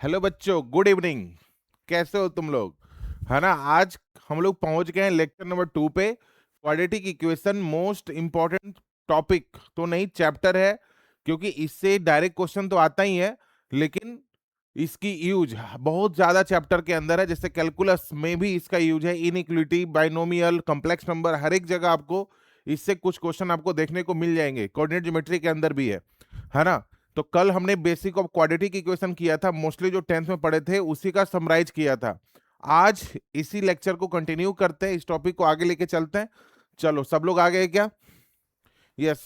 Hello बच्चों, good evening. कैसे हो तुम लोग? है ना। आज हम लोग पहुंच गए हैं लेक्चर नंबर 2 पे। Quadratic equation most important topic तो नहीं, चैप्टर है, क्योंकि इससे डायरेक्ट क्वेश्चन तो आता ही है, लेकिन इसकी यूज बहुत ज्यादा चैप्टर के अंदर है। जैसे कैलकुलस में भी इसका यूज है, इनइक्वालिटी, बाइनोमियल, कॉम्प्लेक्स नंबर, हर एक जगह आपको इससे कुछ क्वेश्चन आपको देखने को मिल जाएंगे। कोऑर्डिनेट ज्योमेट्री के अंदर भी है ना। तो कल हमने बेसिक ऑफ क्वाड्रेटिक इक्वेशन किया था, मोस्टली जो 10th में पढ़े थे उसी का समराइज किया था। आज इसी लेक्चर को कंटिन्यू करते हैं, इस टॉपिक को आगे लेके चलते हैं। चलो, सब लोग आ गए क्या? यस।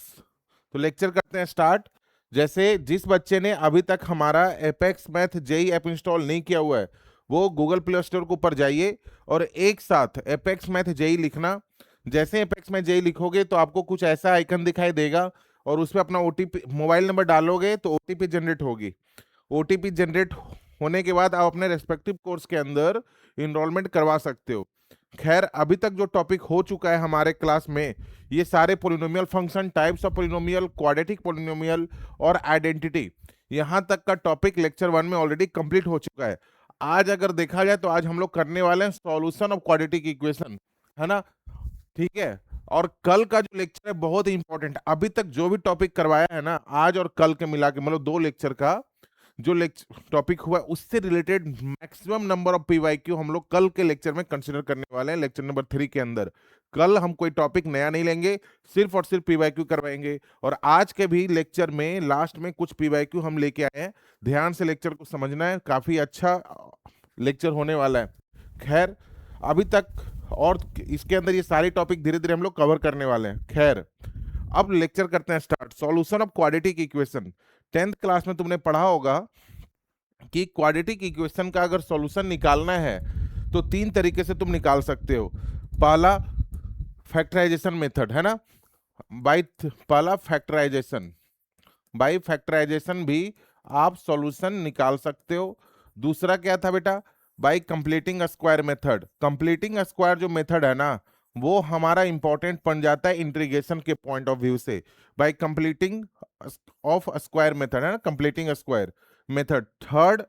तो लेक्चर करते हैं स्टार्ट। जैसे जिस बच्चे ने अभी तक हमारा Apex math JEE app install नहीं किया हुआ है, वो गूगल प्ले स्टोर के ऊपर जाइए और एक साथ एपेक्स मैथ जेई लिखना। जैसे एपेक्स मैथ जेई लिखोगे तो आपको कुछ ऐसा आइकन दिखाई देगा, और उसमें अपना ओटीपी, मोबाइल नंबर डालोगे तो ओटीपी जनरेट होगी। ओटीपी जनरेट होने के बाद आप अपने रेस्पेक्टिव कोर्स के अंदर इनरोलमेंट करवा सकते हो। खैर, अभी तक जो टॉपिक हो चुका है हमारे क्लास में, ये सारे polynomial function, types of polynomial, quadratic polynomial और आइडेंटिटी, यहाँ तक का टॉपिक लेक्चर 1 में ऑलरेडी कंप्लीट हो चुका है। आज अगर देखा जाए तो आज हम लोग करने वाले हैं सॉल्यूशन ऑफ क्वाड्रेटिक इक्वेशन, है ना। ठीक है। और कल का जो लेक्चर है बहुत ही इंपॉर्टेंट। अभी तक जो भी टॉपिक करवाया है ना, आज और कल के मिला के, मतलब 2 लेक्चर का जो लेक्चर टॉपिक हुआ है, उससे related maximum number of PYQ हम लोग कल के लेक्चर में कंसीडर करने वाले हैं, लेक्चर नंबर 3 के अंदर। कल हम कोई टॉपिक नया नहीं लेंगे, सिर्फ और सिर्फ पीवाईक्यू करवाएंगे। और आज के भी लेक्चर में लास्ट में कुछ पीवाईक्यू हम लेके आए हैं। ध्यान से लेक्चर को समझना है, काफी अच्छा लेक्चर होने वाला है। खैर, अभी तक और इसके अंदर ये सारे टॉपिक धीरे धीरे हम लोग कवर करने वाले हैं। खैर, अब लेक्चर करते हैं start. Solution of quadratic equation. 10th class में तुमने पढ़ा होगा कि क्वाड्रेटिक इक्वेशन का अगर सॉल्यूशन निकालना है तो 3 तरीके से तुम निकाल सकते हो। पहला फैक्टराइजेशन मेथड, है ना। बाय पहला फैक्टराइजेशन, बाय फैक्टराइजेशन भी आप सॉल्यूशन निकाल सकते हो। दूसरा क्या था बेटा? Bye completing square method. Completing square जो मेथड है ना, वो हमारा इंपॉर्टेंट बन जाता है इंटीग्रेशन के पॉइंट ऑफ व्यू से। Bye completing of square method, है ना, completing square method. Third,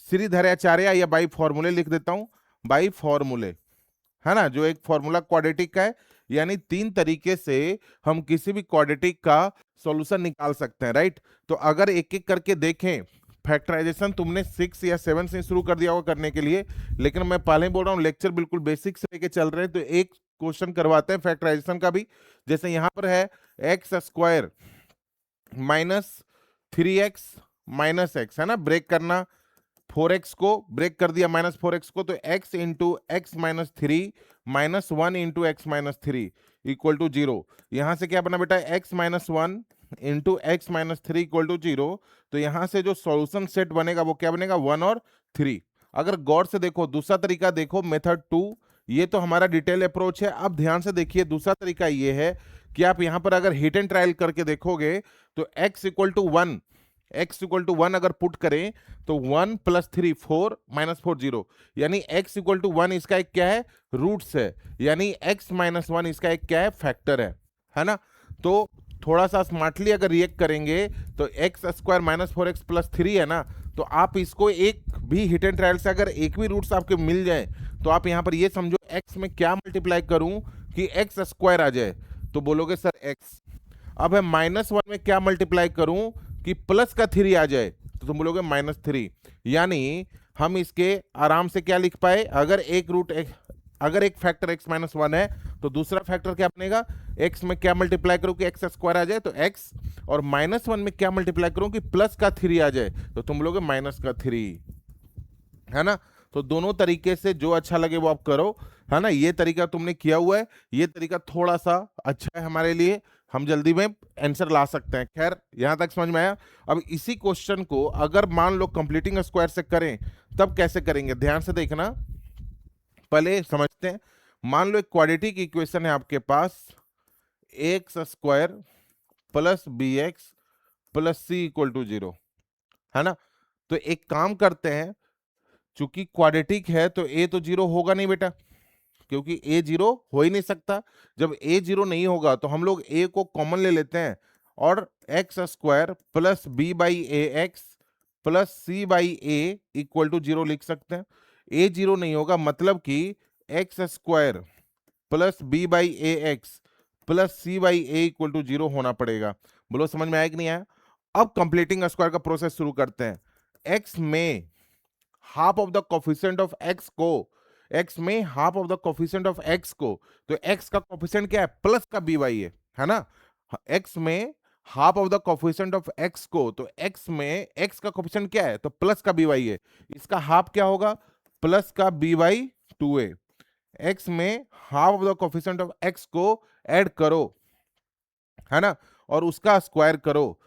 Shridharacharya, या बाई फॉर्मूले लिख देता हूं, बाई फॉर्मूले, है ना, जो एक फॉर्मूला क्वाड्रेटिक का है। यानी 3 तरीके से हम किसी भी क्वाड्रेटिक का सॉल्यूशन निकाल सकते हैं, राइट। तो अगर एक एक करके देखें, फैक्टराइजेशन तुमने 6 या 7 से शुरू कर दिया होगा करने के लिए, लेकिन मैं पहले बोल रहा हूँ लेक्चर बिल्कुल बेसिक से लेके चल रहे हैं, तो एक क्वेश्चन करवाते हैं फैक्टराइजेशन का भी। जैसे यहाँ पर है x square minus 3x minus x, है ना, ब्रेक करना। 4x को ब्रेक कर दिया, -4x को, तो x into x minus three minus 1 into x minus three equal to 0। यहां से क्या बना बेटा? x minus 1 into x minus three equal to 0। तो यहां से जो सॉल्यूशन सेट बनेगा वो क्या बनेगा? 1 और 3। अगर गौर से देखो, दूसरा तरीका देखो, मेथड 2, ये तो हमारा डिटेल अप्रोच है। अब ध्यान से देखिए, दूसरा तरीका ये है कि आप यहां पर अगर हिट एंड ट्रायल करके देखोगे तो x equal to 1, x equal to 1 अगर पुट करें तो 1 प्लस 3 4 माइनस 4 0, यानी x इक्वल टू 1 इसका एक क्या है? रूट्स है। यानी x माइनस 1 इसका एक क्या है? फैक्टर है ना। तो थोड़ा सा स्मार्टली अगर रिएक्ट करेंगे तो x square minus 4x plus 3 है ना, तो आप इसको एक भी हिट एंड ट्रायल से अगर एक भी रूट्स आपके मिल जाए तो आप यहां पर ये समझो x में क्या मल्टीप्लाई करूं कि एक्स स्क्वायर आ जाए, तो बोलोगे सर x। अब है -1 में क्या मल्टीप्लाई करूं कि प्लस का 3 आ जाए, तो तुम बोलोगे -3। यानी हम इसके आराम से क्या लिख पाए? अगर अगर एक फैक्टर x माइनस 1 है तो दूसरा फैक्टर क्या बनेगा? x में क्या मल्टीप्लाई करूं कि एक्स स्क्वायर आ जाए, तो x, और -1 में क्या मल्टीप्लाई करूं कि प्लस का 3 आ जाए, तो तुम बोलोगे -3, है ना। तो दोनों तरीके से जो अच्छा लगे वो आप करो, है ना। ये तरीका तुमने किया हुआ है, ये तरीका थोड़ा सा अच्छा है हमारे लिए, हम जल्दी में आंसर ला सकते हैं। खैर, यहां तक समझ में आया। अब इसी क्वेश्चन को अगर मान लो कंप्लीटिंग स्क्वायर से करें तब कैसे करेंगे? ध्यान से देखना, पहले समझते हैं। मान लो एक क्वाड्रेटिक इक्वेशन है आपके पास, x square plus b x plus c equal to 0, है ना। तो एक काम करते हैं, चूंकि क्वाड्रेटिक है तो ए तो 0 होगा नहीं बेटा, क्योंकि ए 0 हो ही नहीं सकता। जब ए 0 नहीं होगा तो हम लोग ए को कॉमन ले लेते हैं, और x square plus b by a x plus c by a equal to 0 लिख सकते हैं। ए 0 नहीं होगा, मतलब कि x square plus b by a x plus c by a equal to 0 होना पड़ेगा। बोलो समझ में आया कि नहीं आया? अब कंप्लीटिंग स्क्वायर का प्रोसेस शुरू करते हैं। एक्स में half of the coefficient of x को, एक्स में half of the coefficient of x को, तो एक्स का कोफिशिएंट क्या है? प्लस का बी वाई है ना? एक्स में half of the coefficient of x को, तो एक्स में एक्स का कोफिशिएंट क्या है? तो प्लस का बी वाई है। इसका हाफ क्या होगा? प्लस का बी वाई 2a। एक्स में half of the coefficient of x को ऐड करो, है ना, और उसका स्क्वायर करो,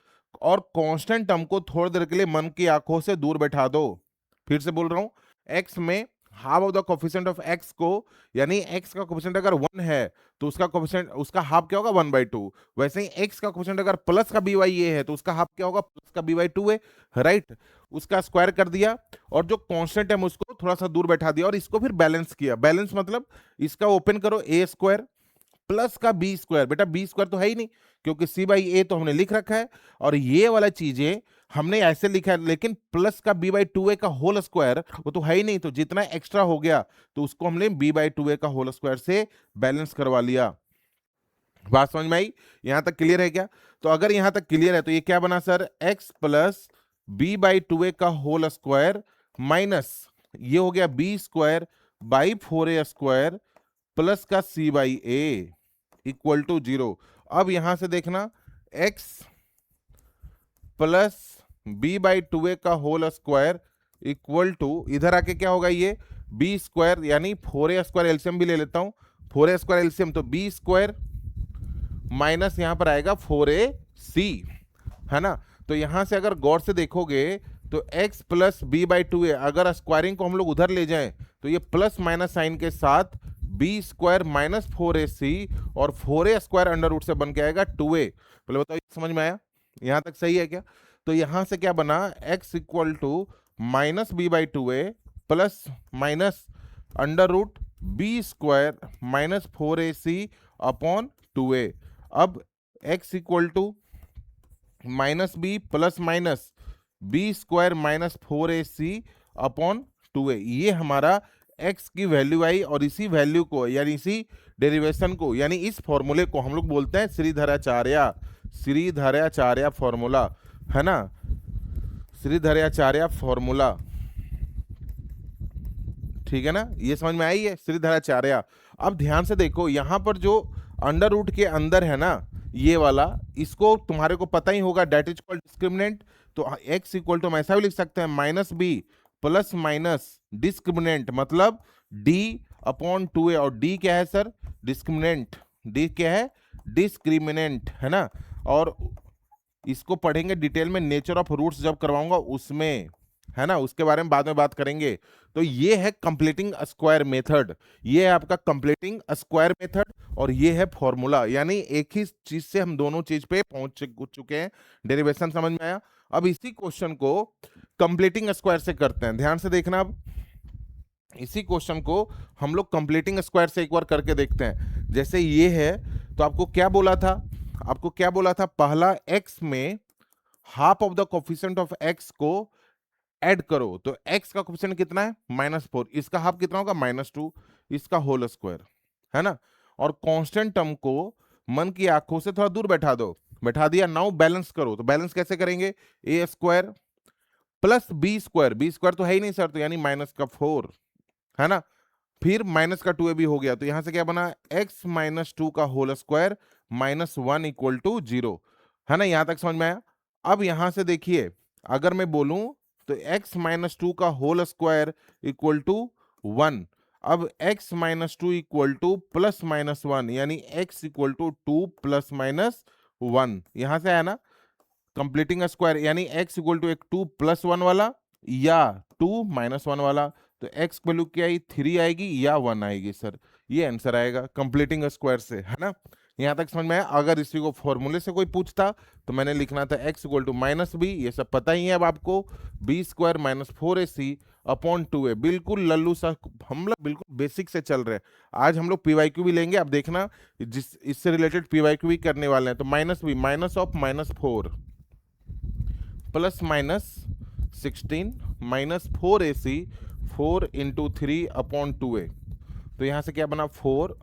और कांस्टेंट टर्म को थोड़ी देर के लिए मन की आंखों से दूर बैठा दो। फिर से बोल रहा हूं, एक्स में half of the coefficient of x को, यानी एक्स का कोफिशिएंट अगर 1 है तो उसका कोफिशिएंट, उसका हाफ क्या होगा? 1/2। वैसे ही एक्स का कोफिशिएंट अगर प्लस का बी वाई ए है तो उसका हाफ क्या होगा? प्लस का बी वाई 2 है, राइट। उसका स्क्वायर कर दिया, और जो कांस्टेंट है उसको थोड़ा सा दूर बैठा दिया, और इसको फिर बैलेंस किया। बैलेंस मतलब इसका ओपन करो, ए स्क्वायर प्लस का बी स्क्वायर। बेटा बी स्क्वायर तो है ही नहीं, क्योंकि सी बाई ए तो हमने लिख रखा है, और ये वाला चीजें हमने ऐसे लिखा है, लेकिन प्लस का बी बाई 2a का होल स्क्वायर वो तो है ही नहीं, तो जितना एक्स्ट्रा हो गया तो उसको हमने बी बाई 2a का होल स्क्वायर से बैलेंस करवा लिया। बात समझ में आई? यहां तक क्लियर है क्या? तो अगर यहां तक क्लियर है तो ये क्या बना सर? X plus b by 2a का होल स्क्वायर माइनस ये हो गया b square by 4a square plus का c by a equal to 0। अब यहां से देखना, x plus b by 2a का होल स्क्वायर इक्वल टू, इधर आके क्या होगा? ये बी स्क्वायर यानी 4a स्क्वायर, एलसीएम भी ले लेता हूं, 4a स्क्वायर एलसीएम, तो बी स्क्वायर माइनस यहां पर आएगा 4ac, है ना। तो यहां से अगर गौर से देखोगे तो x plus b by 2a, अगर स्क्वायरिंग को हम लोग उधर ले जाएं तो ये प्लस माइनस साइन के साथ बी स्क्वायर माइनस 4ac, और 4a स्क्वायर अंडर रूट से बन के आएगा 2a। पहले बताओ समझ में आया? यहां तक सही है क्या? तो यहां से क्या बना? x equal to minus b by 2a plus minus under root b square minus 4ac upon 2a। अब x equal to minus b plus minus b square minus 4ac upon 2a, ये हमारा x की value आई। और इसी value को, यानी इसी derivation को, यानी इस फॉर्मूले को हम लोग बोलते हैं श्रीधराचार्य, श्रीधराचार्य फॉर्मूला, है ना, श्रीधराचार्य फॉर्मूला। ठीक है ना, ये समझ में आई है श्रीधराचार्य। अब ध्यान से देखो, यहां पर जो अंडर रूट के अंदर है ना ये वाला, इसको तुम्हारे को पता ही होगा, डेट इज कॉल्ड डिस्क्रिमिनेंट। तो x इक्वल टू हम ऐसा भी लिख सकते हैं minus b plus minus discriminant, मतलब d अपॉन 2a, और d क्या है सर? डिस्क्रिमिनेंट। d क्या है? डिस्क्रिमिनेंट, है ना। और इसको पढ़ेंगे डिटेल में, नेचर ऑफ रूट्स जब करवाऊंगा उसमें, है ना, उसके बारे में बाद में बात करेंगे। तो ये है कंप्लीटिंग स्क्वायर मेथड, ये है आपका कंप्लीटिंग स्क्वायर मेथड, और ये है फॉर्मूला, यानी एक ही चीज से हम दोनों चीज पे पहुंच चुके हैं। डेरिवेशन समझ में आया? अब इसी क्वेश्चन को कंप्लीटिंग स्क्वायर से करते हैं, ध्यान से देखना। अब इसी क्वेश्चन को हम लोग कंप्लीटिंग स्क्वायर से एक बार करके देखते हैं। जैसे ये है, तो आपको क्या बोला था? आपको क्या बोला था? पहला x में half of the coefficient of x को ऐड करो, तो x का कोफिशिएंट कितना है? -4, इसका हाफ कितना होगा? -2, इसका होल स्क्वायर, है ना। और कांस्टेंट टर्म को मन की आंखों से थोड़ा दूर बैठा दो, बैठा दिया। नाउ बैलेंस करो, तो बैलेंस कैसे करेंगे? a square plus b square, b square तो है ही नहीं सर, तो यानी -4, है ना। फिर माइनस का 2a भी हो गया, तो यहां से क्या बना? x माइनस 2 का होल स्क्वायर -1 इक्वल टू 0, है ना। यहां तक समझ में आया? अब यहां से देखिए, अगर मैं बोलूं तो x माइनस 2 का होल स्क्वायर इक्वल टू 1। अब x minus 2 equal two plus -1, यानी x इक्वल टू 2 प्लस -1, यहां से आया ना कंप्लीटिंग स्क्वायर, यानी x इक्वल टू एक 2 प्लस 1 वाला या 2 माइनस 1 वाला। तो x वैल्यू क्या आई? 3 आएगी या 1 आएगी सर, ये आंसर आएगा कंप्लीटिंग स्क्वायर से, है ना। यहां तक समझ में आया? अगर इसी को फॉर्मूले से कोई पूछता तो मैंने लिखना था x इक्वल टू -b, ये सब पता ही है अब आपको, B square minus 4ac upon 2a। बिल्कुल लल्लू सा, हम लोग बिल्कुल बेसिक से चल रहे हैं। आज हम लोग पीवाईक्यू भी लेंगे, अब देखना जिस इससे रिलेटेड पीवाईक्यू भी करने वाले हैं। तो -b minus of -4 plus minus 16 minus 4ac 4 into 3/2a। तो यहाँ से क्या बना 4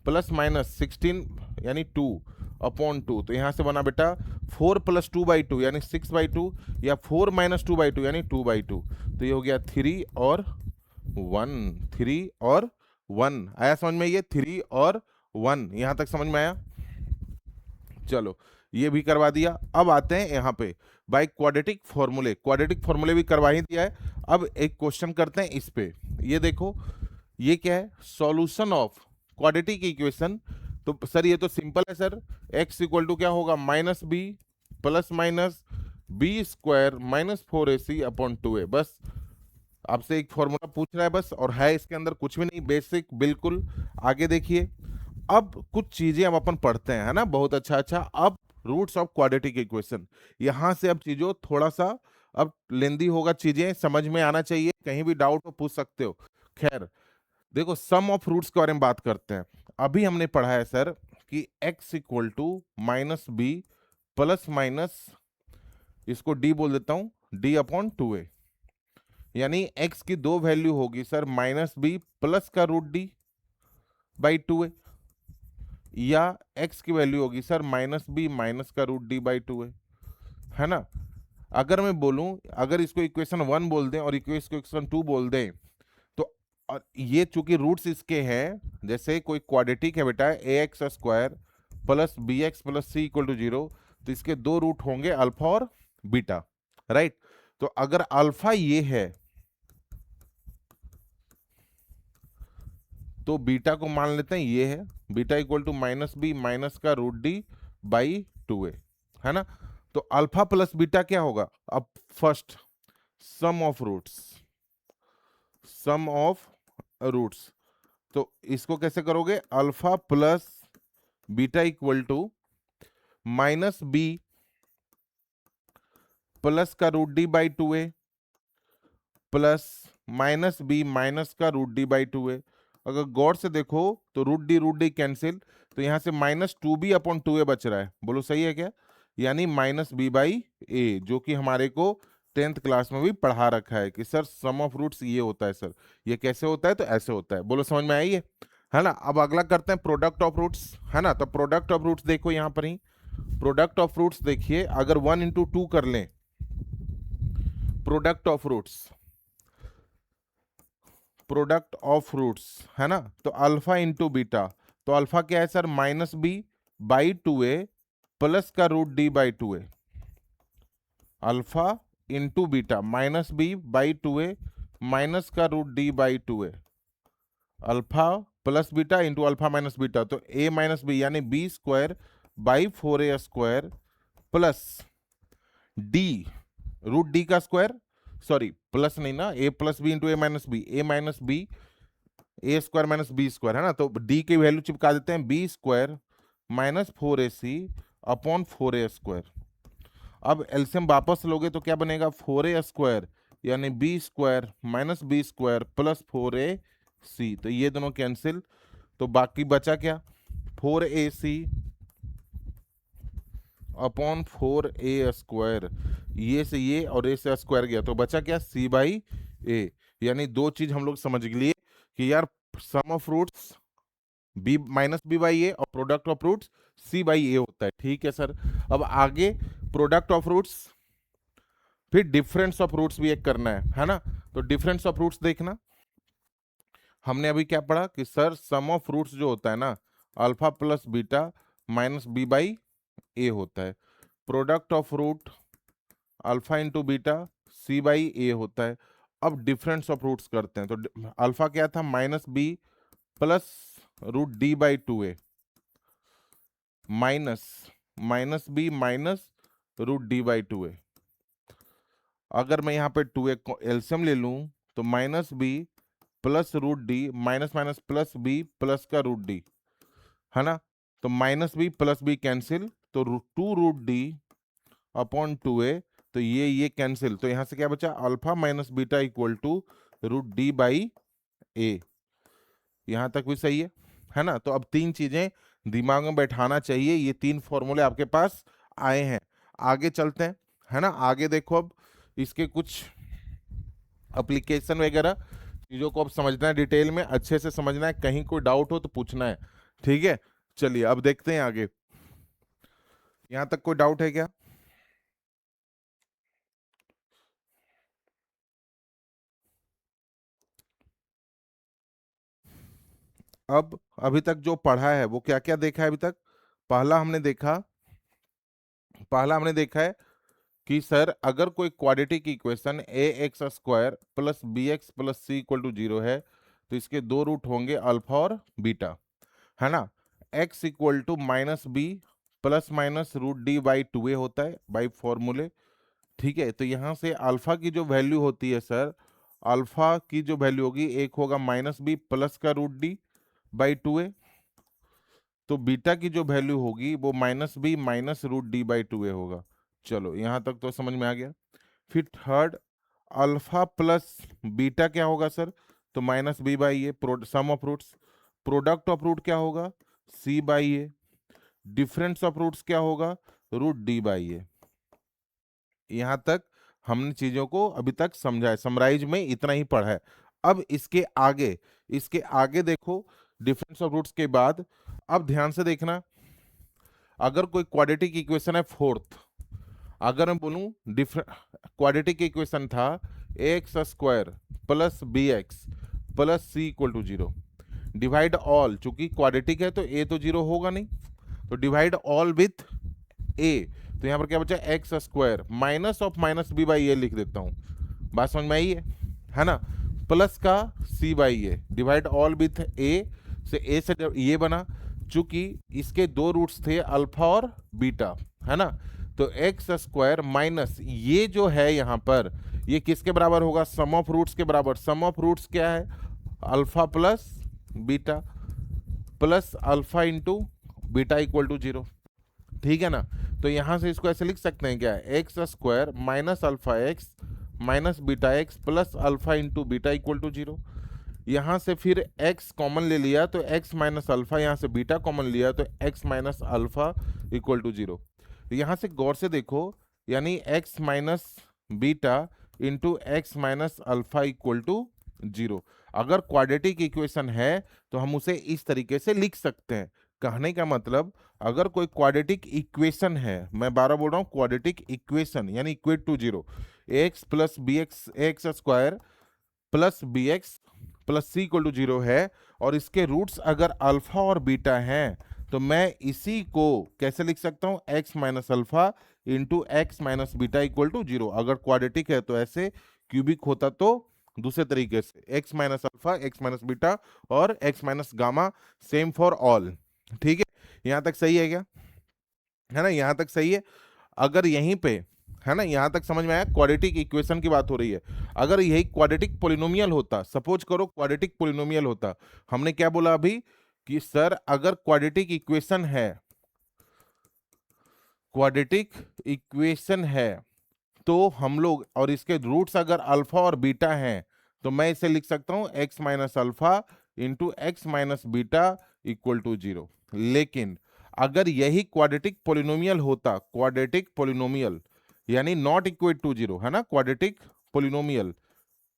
प्लस माइनस 16 यानी 2/2। तो यहाँ से बना बेटा 4 प्लस 2/2 यानी 6/2 या 4 माइनस 2/2 यानी 2/2। तो ये हो गया 3 और 1। 3 और 1 आया समझ में? ये 3 और 1 यहां तक समझ में आया? चलो ये भी करवा दिया। अब आते हैं यहाँ पे बाय क्वाड्रेटिक फॉर्मूले। क्वाड्रेटिक फॉर्मूले भी करवा ही दिया है। अब एक क्वेश्चन करते हैं इस पे। ये देखो ये क्या है, सॉल्यूशन ऑफ क्वाड्रेटिक इक्वेशन। तो सर ये तो सिंपल है सर, x इक्वल टू क्या होगा minus b plus minus b square minus 4ac/2a। बस आपसे एक फॉर्मूला पूछ रहा है बस, और है इसके अंदर कुछ भी नहीं, बेसिक बिल्कुल। आगे देखिए, अब कुछ चीजें हम अपन पढ़ते हैं, है ना, बहुत अच्छा अच्छा। अब रूट्स ऑफ क्वाड्रेटिक इक्वेशन, यहां से अब चीजों थोड़ा सा अब लेंदी होगा, चीजें समझ में आना चाहिए, कहीं भी डाउट हो पूछ सकते हो। खैर देखो, सम ऑफ रूट्स के बारे में बात करते हैं। अभी हमने पढ़ा है सर कि x equal to minus b plus minus, इसको d बोल देता हूं, d/2a। यानी x की दो वैल्यू होगी सर, माइनस बी प्लस का रूट डी बाई 2a, या x की वैल्यू होगी सर माइनस बी माइनस का रूट डी बाई 2a, है ना। अगर मैं बोलूं, अगर इसको इक्वेशन 1 बोल दें और इक्वेशन 2 बोल दें, तो और ये चूंकि रूट्स इसके हैं, जैसे कोई क्वाड्रेटिक है बेटा ax² plus b x plus c equal to 0, तो इसके दो रूट होंगे अल्फा और बीटा, राइट। तो अगर अल्फा ये है तो बीटा को मान लेते हैं ये है, beta equal to minus b minus का रूट डी बाई 2a, है ना। तो अल्फा प्लस बीटा क्या होगा, अब first sum of roots, sum of roots. तो इसको कैसे करोगे, alpha plus beta equal to minus b plus का root D by 2a plus minus b minus का रूट डी बाई 2a। अगर गौर से देखो तो रूट डी कैंसिल, तो यहां से -2b/2a बच रहा है, बोलो सही है क्या? यानी -b/a, जो कि हमारे को 10th क्लास में भी पढ़ा रखा है कि सर सम ऑफ रूट्स ये होता है। सर ये कैसे होता है, तो ऐसे होता है, बोलो समझ में आई है ना। अब अगला करते हैं प्रोडक्ट ऑफ रूट्स, है ना। तो प्रोडक्ट ऑफ रूट्स देखो यहाँ पर ही, प्रोडक्ट ऑफ रूट्स देखिए, अगर 1 इंटू 2 कर लें product of roots, product of roots, है ना, तो अल्फा इंटू बीटा, तो अल्फा क्या है सर -b/2a प्लस का root D by 2a, alpha into beta -b/2a minus का root D by 2a, alpha plus beta into alpha minus beta, तो a minus b यानी b² / 4a² plus D, root D का square, sorry plus नहीं ना, a plus b into a minus B, a minus b a² minus b², है ना। तो d की value चिपका देते हैं b² माइनस 4ac/4a²। अब एलसीएम वापस लोगे तो क्या बनेगा, 4a² यानी b² minus b² plus 4ac, तो ये दोनों कैंसिल, तो बाकी बचा क्या 4ac/4a², ये से ये और ए से स्क्वायर गया, तो बचा क्या c/a। यानी दो चीज हम लोग समझ लिए कि यार sum of roots b minus b/a और प्रोडक्ट ऑफ रूट्स c/a होता है, ठीक है सर। अब आगे प्रोडक्ट ऑफ रूट्स, फिर डिफरेंस ऑफ रूट्स भी एक करना है ना। तो डिफरेंस ऑफ रूट्स देखना, हमने अभी क्या पढ़ा कि सर सम ऑफ रूट्स जो होता है ना, alpha plus beta minus b/a होता है। Product of root alpha into beta c/a होता है। अब डिफरेंस ऑफ रूट्स करते हैं, तो अल्फा क्या था -b plus root D by 2a minus b minus root D by 2a। अगर मैं यहाँ पे 2a एलसीएम ले लूं तो -b plus root d minus minus plus b plus का रूट डी, है ना। तो -b प्लस b कैंसिल, तो 2√d/2a, तो ये कैंसिल, तो यहां से क्या बचा alpha minus beta equal to root D by a. यहां तक भी सही है ना। तो अब तीन चीजें दिमाग में बैठाना चाहिए, ये तीन फॉर्मूले आपके पास आए हैं। आगे चलते हैं, है ना। आगे देखो, अब इसके कुछ एप्लीकेशन वगैरह चीज़ों को अब समझना है, डिटेल में अच्छे से समझना है, कहीं कोई डाउट हो तो पूछना है, ठीक है। चलिए अब देखते हैं आगे, यहाँ तक कोई डाउट है क्या? अब अभी तक जो पढ़ा है वो क्या क्या देखा है अभी तक? पहला हमने देखा पहला हमने देखा है कि सर अगर कोई quadratic equation a x square plus b x plus c equal to 0 है तो इसके दो रूट होंगे अल्फा और बीटा, है ना। x equal to minus b plus minus root D by 2a होता है बाई फॉर्मूले, ठीक है। तो यहाँ से अल्फा की जो वैल्यू होती है सर, अल्फा की जो वैल्यू होगी एक होगा माइनस बी प्लस का रूट डी बाई 2a, तो बीटा की जो वैल्यू होगी वो minus b minus root D by 2a होगा। चलो यहाँ तक तो समझ में आ गया। फिर थर्ड, अल्फा प्लस बीटा क्या होगा सर? तो minus b by a, sum of roots. Product of root क्या होगा? C by a. Difference of roots क्या होगा? Root D by a. यहाँ तक हमने चीजों को अभी तक समझा है, समराइज में इतना ही पढ़ा है। अब इसके आगे देखो, डिफरेंस ऑफ रूट्स के बाद अब ध्यान से देखना, अगर कोई क्वाड्रेटिक इक्वेशन है फोर्थ, अगर मैं बोलूं क्वाड्रेटिक इक्वेशन था x square plus b x plus c equal to 0, divide all, चूंकि क्वाड्रेटिक है तो ए तो 0 होगा नहीं, तो डिवाइड ऑल विथ ए, तो यहाँ पर क्या बचा? X square minus of minus b by a लिख देता हूँ, बात समझ में आई है ना। प्लस का c by a, divide all with a से ये बना, चूंकि इसके दो रूट्स थे अल्फा और बीटा, है ना। तो एक्स स्क्वायर माइनस ये जो है यहाँ पर, ये किसके बराबर होगा? सम ऑफ रूट्स के बराबर। सम ऑफ रूट्स क्या है? Alpha plus beta plus alpha into beta equal to 0, ठीक है ना। तो यहां से इसको ऐसे लिख सकते हैं क्या? X square minus alpha x minus beta x plus alpha into beta equal to 0। यहाँ से फिर x कॉमन ले लिया तो x माइनस अल्फा, यहाँ से बीटा कॉमन लिया तो x minus alpha equal to 0। यहाँ से गौर से देखो, यानी x minus beta into x minus alpha equal to 0। अगर क्वाड्रेटिक इक्वेशन है तो हम उसे इस तरीके से लिख सकते हैं। कहने का मतलब, अगर कोई क्वाड्रेटिक इक्वेशन है, मैं 12 बोल रहा हूँ, क्वाड्रेटिक इक्वेशन यानी equate to 0, x plus b x x square plus b x plus c equal to 0 है, और इसके रूट्स अगर अल्फा और बीटा हैं, तो मैं इसी को कैसे लिख सकता हूं? X minus alpha into x minus beta equal to 0। अगर क्वाड्रेटिक है तो ऐसे, क्यूबिक होता तो दूसरे तरीके से, x minus alpha x minus beta और x minus gamma, same for all, ठीक है। यहां तक सही है क्या? है ना, यहां तक सही है। अगर यहीं पे, है ना, यहां तक समझ में आया? क्वाड्रेटिक इक्वेशन की बात हो रही है। अगर यही क्वाड्रेटिक पोलिनोमियल होता, सपोज करो क्वाड्रेटिक पोलिनोमियल होता, हमने क्या बोला अभी कि सर अगर क्वाड्रेटिक इक्वेशन है, क्वाड्रेटिक इक्वेशन है तो हम लोग, और इसके रूट्स अगर अल्फा और बीटा हैं, तो मैं इसे लिख सकता हूं x minus alpha into x minus beta equal to 0। लेकिन अगर यही क्वाड्रेटिक पोलिनोमियल होता, क्वाड्रेटिक पोलिनोमियल यानी नॉट इक्वेट टू 0, है ना, क्वाड्रेटिक पोलिनोमियल,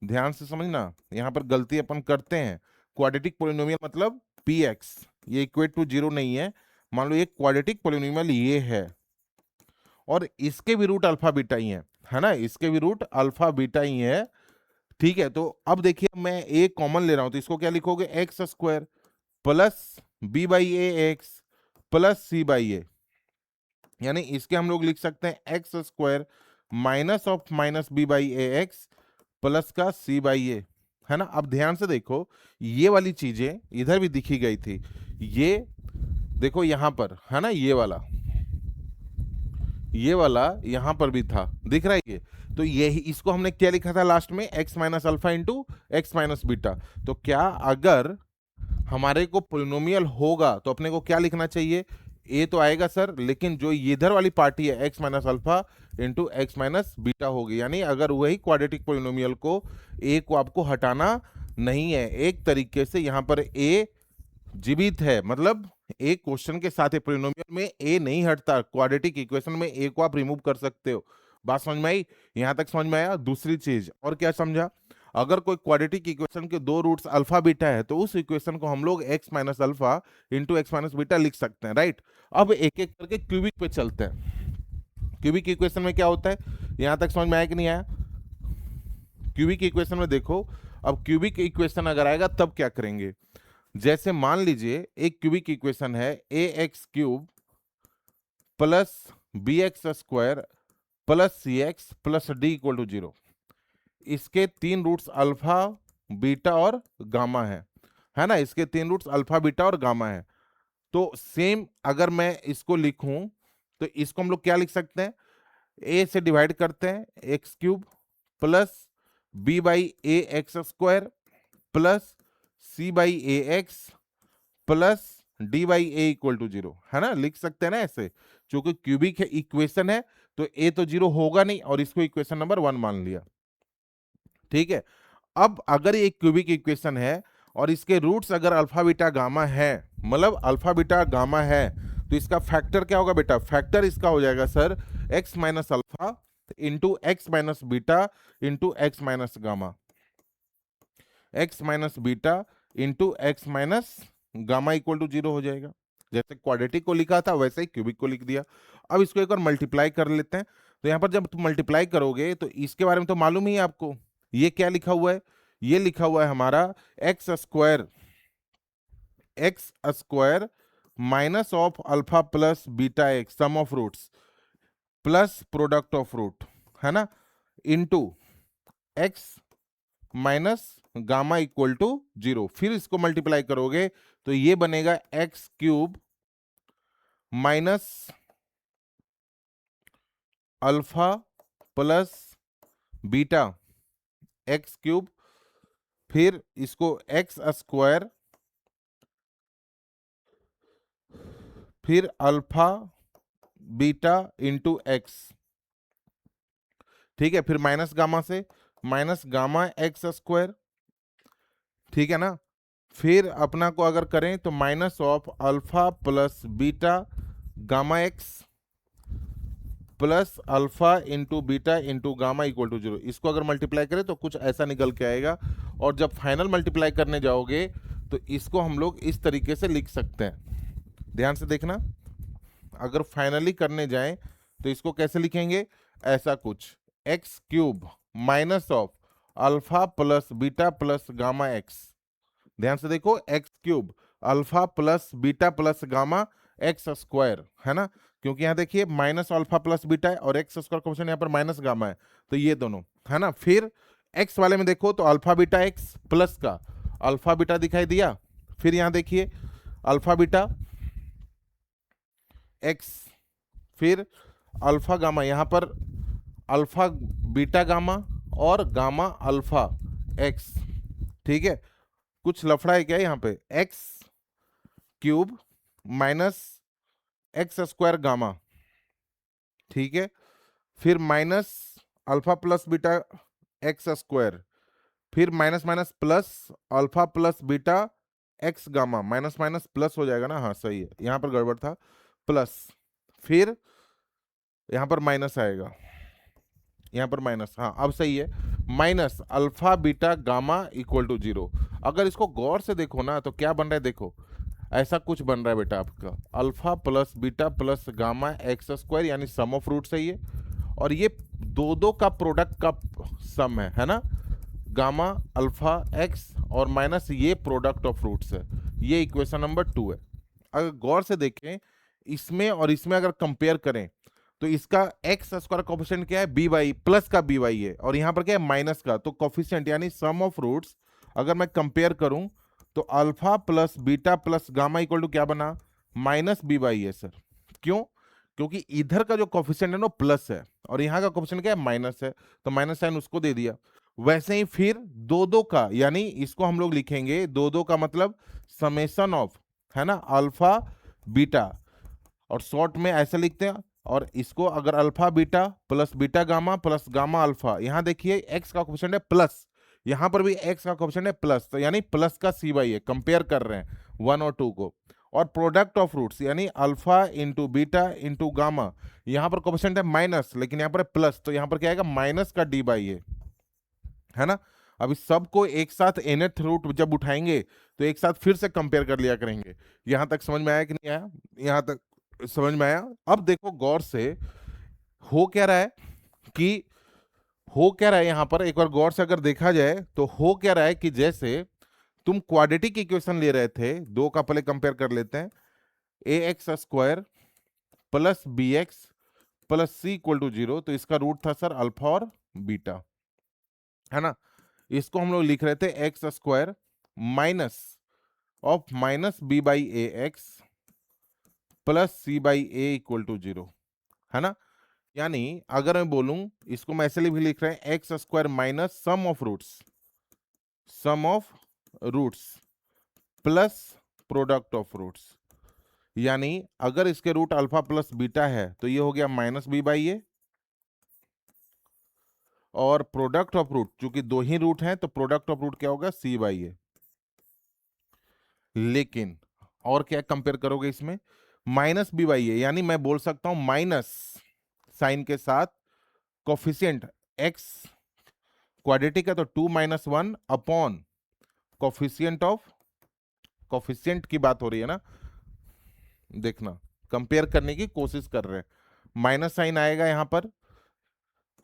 ध्यान से समझना, यहां पर गलती अपन करते हैं। क्वाड्रेटिक पोलिनोमियल मतलब पी एक्स, ये इक्वेट टू 0 नहीं है। मान लो ये क्वाड्रेटिक पोलिनोमियल ये है, और इसके भी रूट अल्फा बीटा ही है ना, इसके भी रूट अल्फा बीटा ही है, ठीक है। तो अब देखिए, मैं ए कॉमन ले रहा हूं, तो इसको क्या लिखोगे? X square plus b by a x plus c by a, यानी इसके हम लोग लिख सकते हैं x square minus of minus b by a x plus का सी बाई ए, है ना। अब ध्यान से देखो, ये वाली चीजें इधर भी दिखी गई थी, ये देखो यहां पर, है ना, ये वाला यहां पर भी था, दिख रहा है ये। तो यही, इसको हमने क्या लिखा था लास्ट में? X minus alpha into x minus beta. तो क्या अगर हमारे को पोलिनोमियल होगा तो अपने को क्या लिखना चाहिए? ए तो आएगा सर, लेकिन जो इधर वाली पार्टी है x minus alpha into x minus beta होगी, यानी अगर वही क्वाड्रेटिक पोलिनोमियल को, ए को आपको हटाना नहीं है। एक तरीके से यहां पर ए जीवित है, मतलब एक क्वेश्चन के साथ, पोलिनोमियल में ए नहीं हटता, क्वाड्रेटिक इक्वेशन में ए को आप रिमूव कर सकते हो, बात समझ में आई? यहां तक समझ में आया? दूसरी चीज और क्या समझा, अगर कोई क्वाड्रेटिक इक्वेशन के दो रूट्स अल्फा बीटा है तो उस इक्वेशन को हम लोग x minus alpha into x minus beta लिख सकते हैं, राइट? अब एक एक करके क्यूबिक पे चलते हैं। क्यूबिक इक्वेशन में क्या होता है, यहां तक समझ में आया कि नहीं आया? क्यूबिक इक्वेशन में देखो, अब क्यूबिक इक्वेशन अगर आएगा तब क्या करेंगे, जैसे मान लीजिए एक क्यूबिक इक्वेशन है a x cube plus b x square plus c x plus d equal to 0। इसके तीन रूट्स अल्फा बीटा और गामा है ना? इसके तीन रूट्स अल्फा बीटा और गामा है। तो सेम अगर मैं इसको लिखूं तो इसको हम लोग क्या लिख सकते हैं, ए से डिवाइड करते हैं x cube plus b by a x square plus c by a x plus d by a equal to 0, है ना? लिख सकते हैं ना ऐसे, क्योंकि क्यूबिक इक्वेशन है तो ए तो 0 होगा नहीं, और इसको इक्वेशन नंबर 1 मान लिया, ठीक है? अब अगर ये क्यूबिक इक्वेशन है और इसके रूट्स अगर अल्फा बीटा गामा है, मतलब अल्फा बीटा गामा है, तो इसका फैक्टर क्या होगा बेटा? फैक्टर इसका हो जाएगा sir x minus alpha into x minus beta into x minus gamma, x minus beta into x minus gamma equal to 0 हो जाएगा। जैसे क्वाड्रेटिक को लिखा था वैसे ही क्यूबिक को लिख दिया। अब इसको एक बार मल्टीप्लाई कर लेते हैं। तो यहाँ पर जब तुम मल्टीप्लाई करोगे तो इसके बारे में तो मालूम ही है आपको, ये क्या लिखा हुआ है, ये लिखा हुआ है हमारा x square minus of alpha plus beta x sum of roots plus product of root, है ना, into x minus gamma equal to 0। फिर इसको मल्टीप्लाई करोगे तो ये बनेगा x cube minus alpha plus beta x cube, फिर इसको एक्स स्क्वायर फिर अल्फा बीटा इंटू एक्स, ठीक है? फिर माइनस गामा से माइनस गामा एक्स स्क्वायर, ठीक है ना? फिर अपना को अगर करें तो minus of alpha plus beta gamma x plus alpha into beta into gamma equal to 0। इसको अगर मल्टीप्लाई करें तो कुछ ऐसा निकल के आएगा, और जब फाइनल मल्टीप्लाई करने जाओगे तो इसको हम लोग इस तरीके से लिख सकते हैं। ध्यान से देखना, अगर फाइनली करने जाएं तो इसको कैसे लिखेंगे, ऐसा कुछ x cube minus of alpha plus beta plus gamma x. ध्यान से देखो, x cube alpha plus beta plus gamma x square, है ना? क्योंकि यहाँ देखिए माइनस अल्फा प्लस बीटा है और एक्स स्क्वायर का क्वेश्चन यहाँ पर माइनस गामा है, तो ये दोनों, है ना? फिर एक्स वाले में देखो तो अल्फा बीटा एक्स प्लस का अल्फा बीटा दिखाई दिया, फिर यहाँ देखिए अल्फा बीटा एक्स फिर अल्फा गामा, यहाँ पर अल्फा बीटा गामा और गामा अल्फा एक्स, ठीक है? कुछ लफड़ा है क्या यहाँ पे, x cube minus x square gamma, ठीक है? फिर minus alpha plus beta x square, फिर minus minus plus alpha plus beta x gamma, minus minus plus हो जाएगा ना, हाँ सही है, यहाँ पर गड़बड़ था, प्लस, फिर यहाँ पर माइनस आएगा, यहाँ पर माइनस, हाँ अब सही है, minus alpha beta gamma equal to 0। अगर इसको गौर से देखो ना तो क्या बन रहा है, देखो ऐसा कुछ बन रहा है बेटा आपका, alpha plus beta plus gamma x square यानी सम ऑफ रूट्स है ये, और ये दो का प्रोडक्ट का सम है ना, गामा अल्फा एक्स और माइनस ये प्रोडक्ट ऑफ रूट्स है। ये इक्वेशन नंबर 2 है। अगर गौर से देखें इसमें और इसमें अगर कंपेयर करें तो इसका एक्स स्क्वायर कोफिशिएंट क्या है, बी वाई प्लस का बी वाई है, और यहाँ पर क्या है माइनस का, तो कोफिशिएंट यानी सम ऑफ रूट्स अगर मैं कंपेयर करूं तो alpha plus beta plus gamma equal to क्या बना, माइनस बी वाई है सर। क्यों? क्योंकि इधर का जो कोफिशिएंट है ना प्लस है और यहाँ का कोफिशिएंट क्या है, माइनस है, तो माइनस साइन उसको दे दिया। वैसे ही फिर दो का, यानी इसको हम लोग लिखेंगे दो का मतलब समेशन ऑफ, है ना, अल्फा बीटा, और शॉर्ट में ऐसे लिखते हैं, और इसको अगर alpha beta plus beta gamma plus gamma alpha, यहाँ देखिए एक्स का कोफिशिएंट है प्लस, यहाँ पर भी एक्स का कोफिशिएंट है प्लस, तो यानी प्लस का सी वाई है, कंपेयर कर रहे हैं 1 और 2 को, और प्रोडक्ट ऑफ रूट्स यानी alpha into beta into gamma, यहां पर कोफिशिएंट है माइनस लेकिन यहां पर प्लस, तो यहां पर क्या आएगा माइनस का डी बाई ए, है ना। अब इस सब को एक साथ nth रूट जब उठाएंगे तो एक साथ फिर से कंपेयर कर लिया करेंगे। यहां तक समझ में आया कि नहीं आया? यहां तक समझ में आया? अब देखो गौर से, हो क्या रहा है कि हो क्या रहा है यहां पर, एक बार गौर से अगर देखा जाए तो हो क्या रहा है कि जैसे तुम क्वाड्रेटिक इक्वेशन ले रहे थे, दो का पहले कंपेयर कर लेते हैं, a x square plus b x plus c equal to 0, तो इसका रूट था सर अल्फा और बीटा, है ना। इसको हम लोग लिख रहे थे x square minus of minus b by a x plus c by a equal to 0, है ना। यानी अगर मैं बोलूं, इसको मैं ऐसे भी लिख रहे हैं x square minus sum of roots plus product of roots, यानी अगर इसके रूट अल्फा प्लस बीटा है तो ये हो गया माइनस बी बाई ए, और प्रोडक्ट ऑफ रूट चूंकि दो ही रूट हैं तो प्रोडक्ट ऑफ रूट क्या होगा सी बाई ए। लेकिन और क्या कंपेयर करोगे इसमें, माइनस बी बाई ए, यानी मैं बोल सकता हूं माइनस साइन के साथ कोफिशिएंट एक्स क्वाड्रेटिक है तो 2 माइनस 1 अपॉन कोफिशिएंट की बात हो रही है ना, देखना कंपेयर करने की कोशिश कर रहे हैं, माइनस साइन आएगा यहां पर,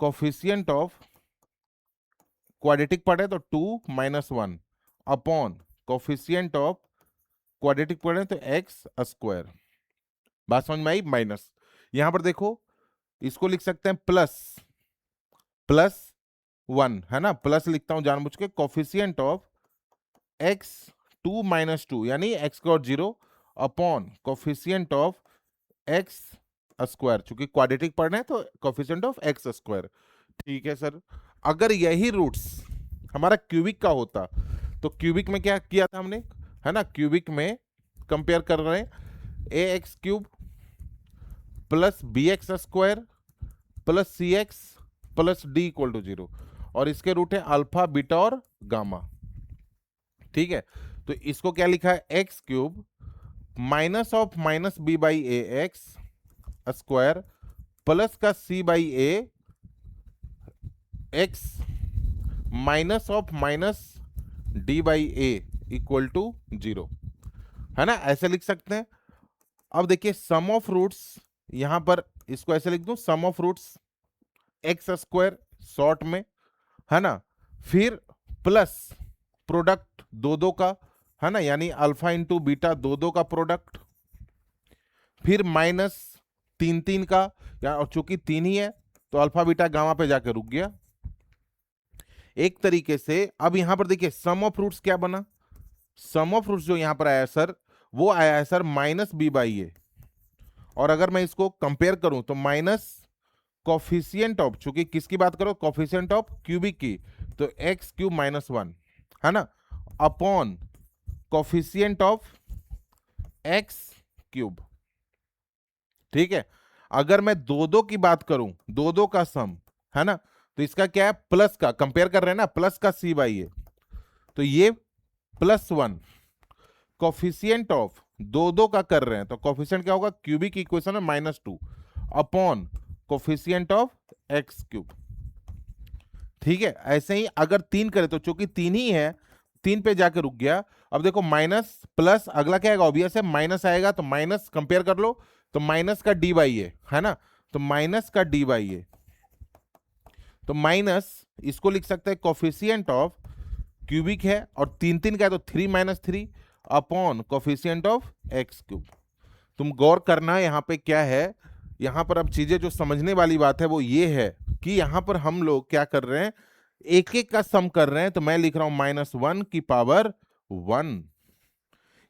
कोफिशिएंट ऑफ क्वाड्रेटिक पढ़े तो 2 minus 1 upon coefficient of quadratic पढ़े तो एक्स स्क्वायर, बात समझ में आई। माइनस यहां पर देखो, इसको लिख सकते हैं प्लस 1, है ना, प्लस लिखता हूं जानबूझ के, कोफिशिएंट ऑफ एक्स 2 माइनस 2 यानी x square 0 upon coefficient of x square, चूंकि क्वाड्रेटिक पढ़ रहे हैं तो कोफिशिएंट ऑफ एक्स स्क्वायर। ठीक है सर, अगर यही रूट्स हमारा क्यूबिक का होता तो क्यूबिक में क्या किया था हमने, है ना, क्यूबिक में कंपेयर कर रहे हैं a x cube plus b x square plus c x plus d equal to 0, और इसके रूट है अल्फा बीटा और गामा। ठीक है, तो इसको क्या लिखा है x cube minus of minus b by a x square plus का c by a x minus of minus d by a equal to 0, है ना, ऐसे लिख सकते हैं। अब देखिए सम ऑफ रूट्स, यहां पर इसको ऐसे लिख दूं sum of roots x square short में, है ना, फिर प्लस प्रोडक्ट दो का, है ना, यानी अल्फा इंटू बीटा दो का प्रोडक्ट, फिर माइनस तीन का, या और चूंकि 3 ही है तो अल्फा बीटा गामा पे जाके रुक गया। एक तरीके से अब यहां पर देखिए सम ऑफ रूट्स क्या बना, सम ऑफ रूट्स जो यहां पर आया सर वो आया है सर माइनस बी बाई ए, और अगर मैं इसको कंपेयर करूं तो माइनस कोफिशिएंट ऑफ, चूंकि किसकी बात करो कोफिशिएंट ऑफ क्यूबिक की, तो एक्स क्यूब माइनस 1, है ना, upon coefficient of x cube. ठीक है, अगर मैं दो की बात करूं, दो का सम, है ना, तो इसका क्या है प्लस का, कंपेयर कर रहे हैं ना, प्लस का सी बाई ए, तो ये प्लस 1 कोफिशिएंट ऑफ दो का कर रहे हैं तो कोफिशिएंट क्या होगा क्यूबिक इक्वेशन में -2 upon coefficient of x cube. ठीक है, ऐसे ही अगर 3 करे तो चूंकि 3 ही है 3 पे जाके रुक गया। अब देखो माइनस प्लस अगला क्या आएगा, ऑब्वियस है माइनस आएगा, तो माइनस कंपेयर कर लो तो माइनस का डी बाई ए, है ना, तो माइनस का डी बाई ए, तो माइनस इसको लिख सकते हैं कोफिशिएंट ऑफ क्यूबिक है और 3 का है तो 3 minus 3 upon coefficient of x cube. तुम गौर करना यहां पे क्या है, यहां पर अब चीजें जो समझने वाली बात है वो ये है कि यहां पर हम लोग क्या कर रहे हैं, एक एक का सम कर रहे हैं, तो मैं लिख रहा हूं -1 की पावर 1।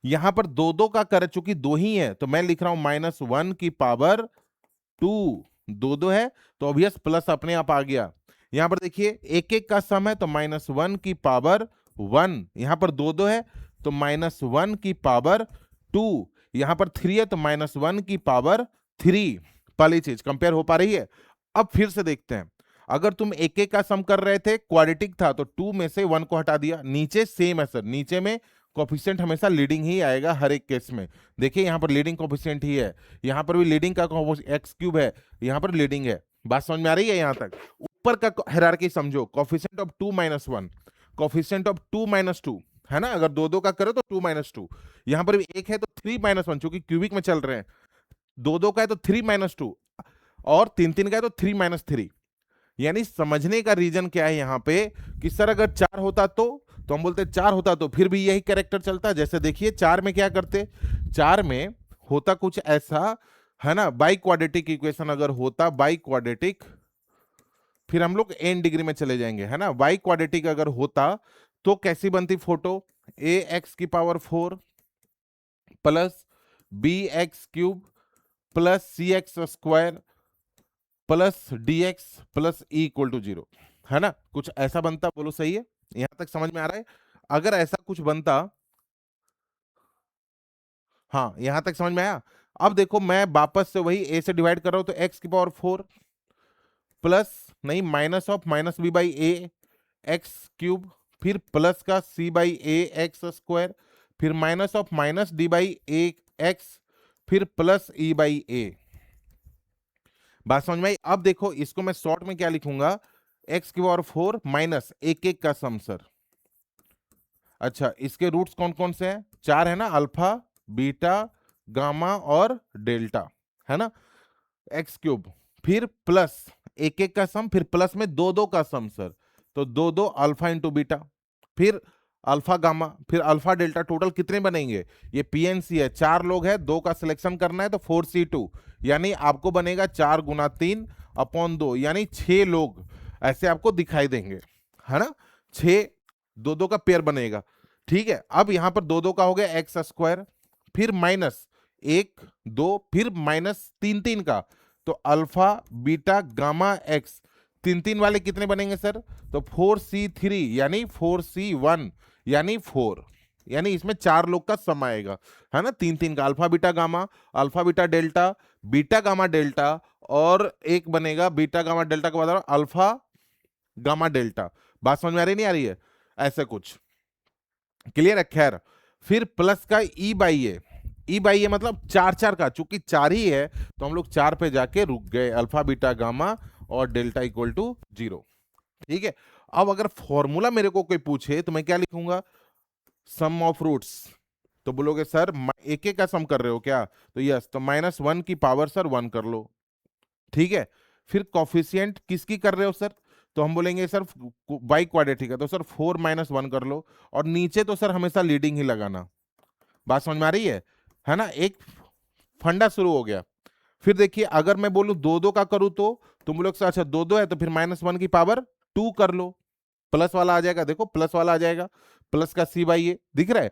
यहां पर दो का कर, चूंकि 2 ही है तो मैं लिख रहा हूं -1 की पावर 2, दो है तो ऑब्वियस प्लस अपने आप आ गया। यहां पर देखिए एक एक का सम है तो -1 की पावर 1, यहां पर दो है तो -1 की पावर 2, यहां पर 3 है तो -1 की पावर 3। पहली चीज कंपेयर हो पा रही है। अब फिर से देखते हैं, अगर तुम एक एक का सम कर रहे थे क्वाड्रेटिक था तो 2 में से 1 को हटा दिया, नीचे सेम है सर, नीचे में कोफिशिएंट हमेशा लीडिंग ही आएगा हर एक केस में। देखिए यहाँ पर लीडिंग कोफिशिएंट ही है, यहाँ पर भी लीडिंग का एक्स क्यूब है, यहाँ पर लीडिंग है। बात समझ में आ रही है? यहाँ तक ऊपर का हायरार्की समझो, कोफिशिएंट ऑफ 2 - 1, कोफिशिएंट ऑफ 2 - 2, है ना। अगर दो दो का करो तो 2 - 2, यहाँ पर भी एक है तो 3 - 1, चूंकि क्यूबिक में चल रहे हैं। दो दो का है तो 3 - 2, और तीन तीन का है तो 3 - 3। यानी समझने का रीजन क्या है यहाँ पे कि सर अगर 4 होता तो हम बोलते 4 होता तो फिर भी यही कैरेक्टर चलता। जैसे देखिए 4 में क्या करते, 4 में होता कुछ ऐसा, है ना। बाई क्वाड्रेटिक इक्वेशन अगर होता, बाई क्वाड्रेटिक, फिर हम लोग एन डिग्री में चले जाएंगे, है ना। बाई क्वाड्रेटिक अगर होता तो कैसी बनती फोटो, ए एक्स की power 4 plus b x cube plus c x square plus d x plus e equal to 0, है ना। कुछ ऐसा बनता, बोलो सही है? यहां तक समझ में आ रहा है? अगर ऐसा कुछ बनता, हाँ यहां तक समझ में आया। अब देखो मैं वापस से वही ए से डिवाइड कर रहा हूं, तो एक्स की पावर 4 प्लस नहीं minus of minus b by a x cube, फिर प्लस का c by a x square, फिर minus of minus d by a x, फिर प्लस ई बाई ए। बात समझ में आई? अब देखो इसको मैं शॉर्ट में क्या लिखूंगा, एक्स की पावर 4 माइनस एक एक का सम सर। अच्छा इसके रूट्स कौन कौन से हैं? 4 है ना, अल्फा बीटा गामा और डेल्टा, है ना। एक्स क्यूब, फिर प्लस एक एक का सम, फिर प्लस में दो दो का सम सर, तो दो दो अल्फा इंटू बीटा, फिर अल्फा गामा, फिर अल्फा डेल्टा। टोटल कितने बनेंगे? ये पीएनसी है, 4 लोग हैं, 2 का सिलेक्शन करना है तो 4C2, यानी आपको बनेगा 4 × 3 / 2, यानी 6 लोग ऐसे आपको दिखाई देंगे, है ना। 6 दो दो का पेयर बनेगा, ठीक है। अब यहां पर दो दो का हो गया एक्स स्क्वायर, फिर माइनस 1 2, फिर माइनस 3 3 का, तो अल्फा बीटा गामा एक्स। 3 3 वाले कितने बनेंगे सर? तो 4C3 यानी 4C1 यानी 4, यानी इसमें 4 लोग का सम आएगा, है ना। 3 3 का alpha beta delta, beta gamma delta, और एक बनेगा बीटा गामा डेल्टा के बाद अल्फा गामा डेल्टा। बात समझ में आ रही नहीं आ रही है? ऐसे कुछ क्लियर है? खैर फिर प्लस का ई बाई ए मतलब 4 4 का, चूंकि 4 ही है तो हम लोग 4 पे जाके रुक गए, अल्फा बीटा गामा और डेल्टा इक्वल टू 0, ठीक है। अब अगर फॉर्मूला मेरे को कोई पूछे तो मैं क्या लिखूंगा, सम ऑफ रूट्स। तो बोलोगे सर एक एक का सम कर रहे हो क्या? तो यस, तो -1 की पावर सर 1 कर लो, ठीक है। फिर कॉफिशिएंट किसकी कर रहे हो सर? तो हम बोलेंगे सर बाई क्वाड्रेटिक है, तो सर 4 - 1 कर लो, और नीचे तो सर हमेशा लीडिंग ही लगाना। बात समझ में आ रही है ना। एक फंडा शुरू हो गया। फिर देखिए अगर मैं बोलूं दो दो का करूं तो तुम लोग से, अच्छा दो दो है तो फिर -1 की पावर 2 कर लो, प्लस वाला आ जाएगा, देखो प्लस वाला आ जाएगा, प्लस का सी बाई ए दिख रहा है।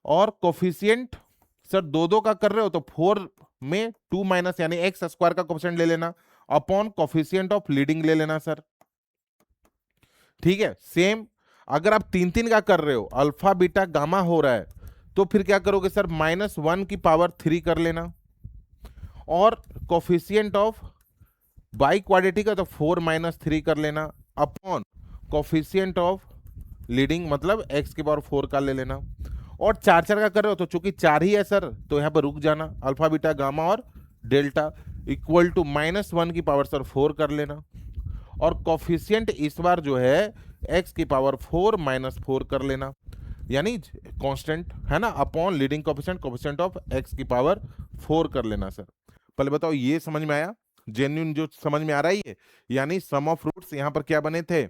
और कोफिशिएंट सर दो दो का कर रहे हो तो 4 में 2 माइनस यानी एक्स स्क्वायर का कोफिशिएंट ले लेना, अपॉन कोफिशिएंट ऑफ लीडिंग ले लेना सर, ठीक है। सेम अगर आप 3 3 का कर रहे हो, अल्फा बीटा गामा हो रहा है, तो फिर क्या करोगे सर, -1 की पावर 3 कर लेना, और कोफिशिएंट ऑफ बाई क्वाड्रेटिक है तो 4 - 3 कर लेना, अपॉन कोफिशिएंट ऑफ लीडिंग मतलब x की पावर 4 का ले लेना। और 4 4 का कर रहे हो तो चूंकि 4 ही है सर तो यहाँ पर रुक जाना, अल्फा बीटा गामा और डेल्टा इक्वल टू -1 की पावर सर 4 कर लेना, और कोफिशिएंट इस बार जो है x की पावर 4 - 4 कर लेना, यानी कांस्टेंट, है ना, upon leading coefficient of x की पावर 4 कर लेना सर। पहले बताओ ये समझ में आया? जेन्युइन जो समझ में आ रहा है ये, यानी सम ऑफ रूट्स यहाँ पर क्या बने थे?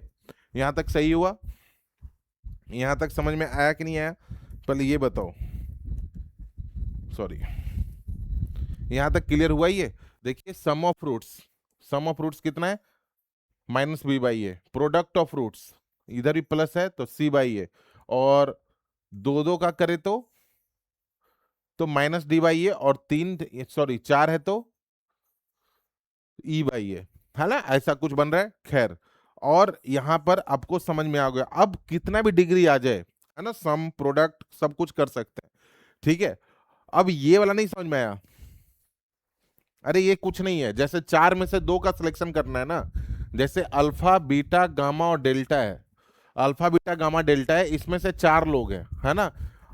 यहां तक सही हुआ? यहां तक समझ में आया कि नहीं आया? पहले ये बताओ, सॉरी यहां तक क्लियर हुआ? ये देखिए सम ऑफ रूट्स कितना है? -b/a, प्रोडक्ट ऑफ रूट्स इधर भी प्लस है तो c/a, और दो दो का करे तो -d/a, और 4 है तो e/a, है ना। ऐसा कुछ बन रहा है। खैर और यहां पर आपको समझ में आ गया, अब कितना भी डिग्री आ जाए, है ना, सम प्रोडक्ट सब कुछ कर सकते हैं, ठीक है। अब ये वाला नहीं समझ में आया? अरे ये कुछ नहीं है, जैसे 4 में से 2 का सिलेक्शन करना है ना, जैसे अल्फा बीटा गामा और डेल्टा है, अल्फा बीटा गामा डेल्टा है, इसमें से 4 लोग हैं, है ना।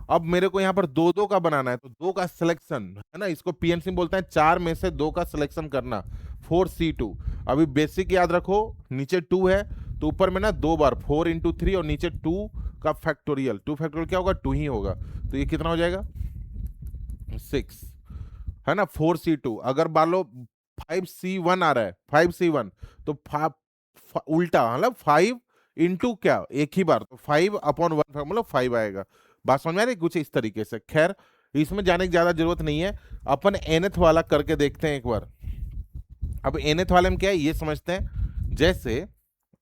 अब मेरे को यहाँ पर दो दो का बनाना है, तो दो का सिलेक्शन है ना, इसको पीएनसी बोलते हैं, चार में से दो का सिलेक्शन करना, 4C2। अभी बेसिक याद रखो, नीचे 2 है तो ऊपर में ना दो बार 4 × 3 और नीचे 2 का फैक्टोरियल, 2 फैक्टोरियल क्या होगा, 2 ही होगा, तो ये कितना हो जाएगा 6 है ना, 4C2। अगर मान लो 5C1 आ रहा है, 5C1 तो उल्टा मतलब 5 × क्या, एक ही बार, तो 5/1 मतलब 5 आएगा। बात समझ में आ रही है? कुछ इस तरीके से। खैर इसमें जाने की ज्यादा जरूरत नहीं है, अपन nth वाला करके देखते हैं एक बार। अब nth वाले में क्या है ये समझते हैं। जैसे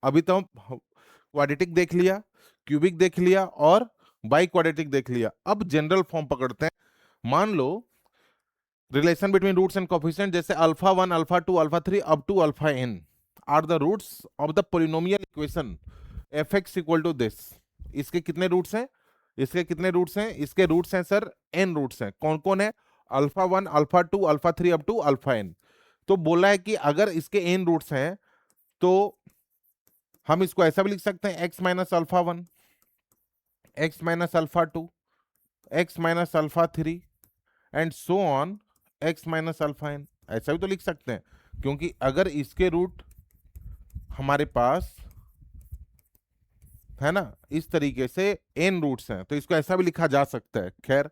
अभी तो क्वाड्रेटिक देख लिया, क्यूबिक देख लिया और बाई क्वाड्रेटिक देख लिया, अब जनरल फॉर्म पकड़ते हैं। मान लो relation between roots and coefficient, जैसे α1 α2 α3 up to αn are the roots of the polynomial equation fx equal to this. इसके कितने रूट्स हैं, इसके कितने रूट्स हैं, इसके रूट्स हैं सर n रूट्स हैं। कौन कौन है, α1 α2 α3 अप टू αn। तो बोला है कि अगर इसके n रूट्स हैं तो हम इसको ऐसा भी लिख सकते हैं x minus α1, x minus α2, x minus α3 and so on x minus αn। ऐसा भी तो लिख सकते हैं, क्योंकि अगर इसके रूट हमारे पास है ना इस तरीके से n रूट्स हैं तो इसको ऐसा भी लिखा जा सकता है। खैर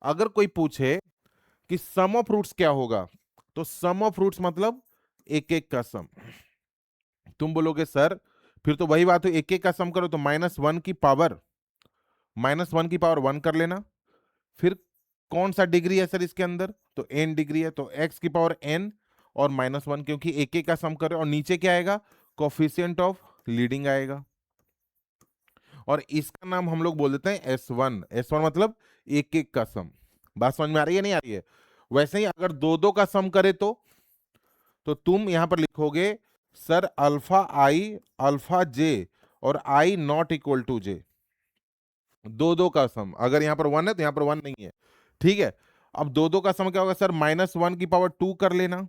अगर कोई पूछे कि सम ऑफ रूट्स क्या होगा, तो सम ऑफ रूट्स मतलब एक एक का सम। तुम बोलोगे सर फिर तो वही बात हो, एक एक का सम करो तो -1 की पावर -1 कर लेना। फिर कौन सा डिग्री है सर इसके अंदर, तो n डिग्री है, तो x की पावर n और -1, क्योंकि एक एक का सम कर रहे हो। और नीचे क्या आएगा, कोफिशिएंट ऑफ लीडिंग आएगा, और इसका नाम हम लोग बोल देते हैं S1। S1 मतलब एक एक का सम। बात समझ में आ रही है नहीं आ रही है? वैसे ही अगर दो दो का सम करे तो तुम यहां पर लिखोगे सर αi αj और i not equal to j, दो दो का सम। अगर यहाँ पर 1 है तो यहाँ पर 1 नहीं है, ठीक है। अब दो दो का सम क्या होगा सर, -1 की पावर 2 कर लेना,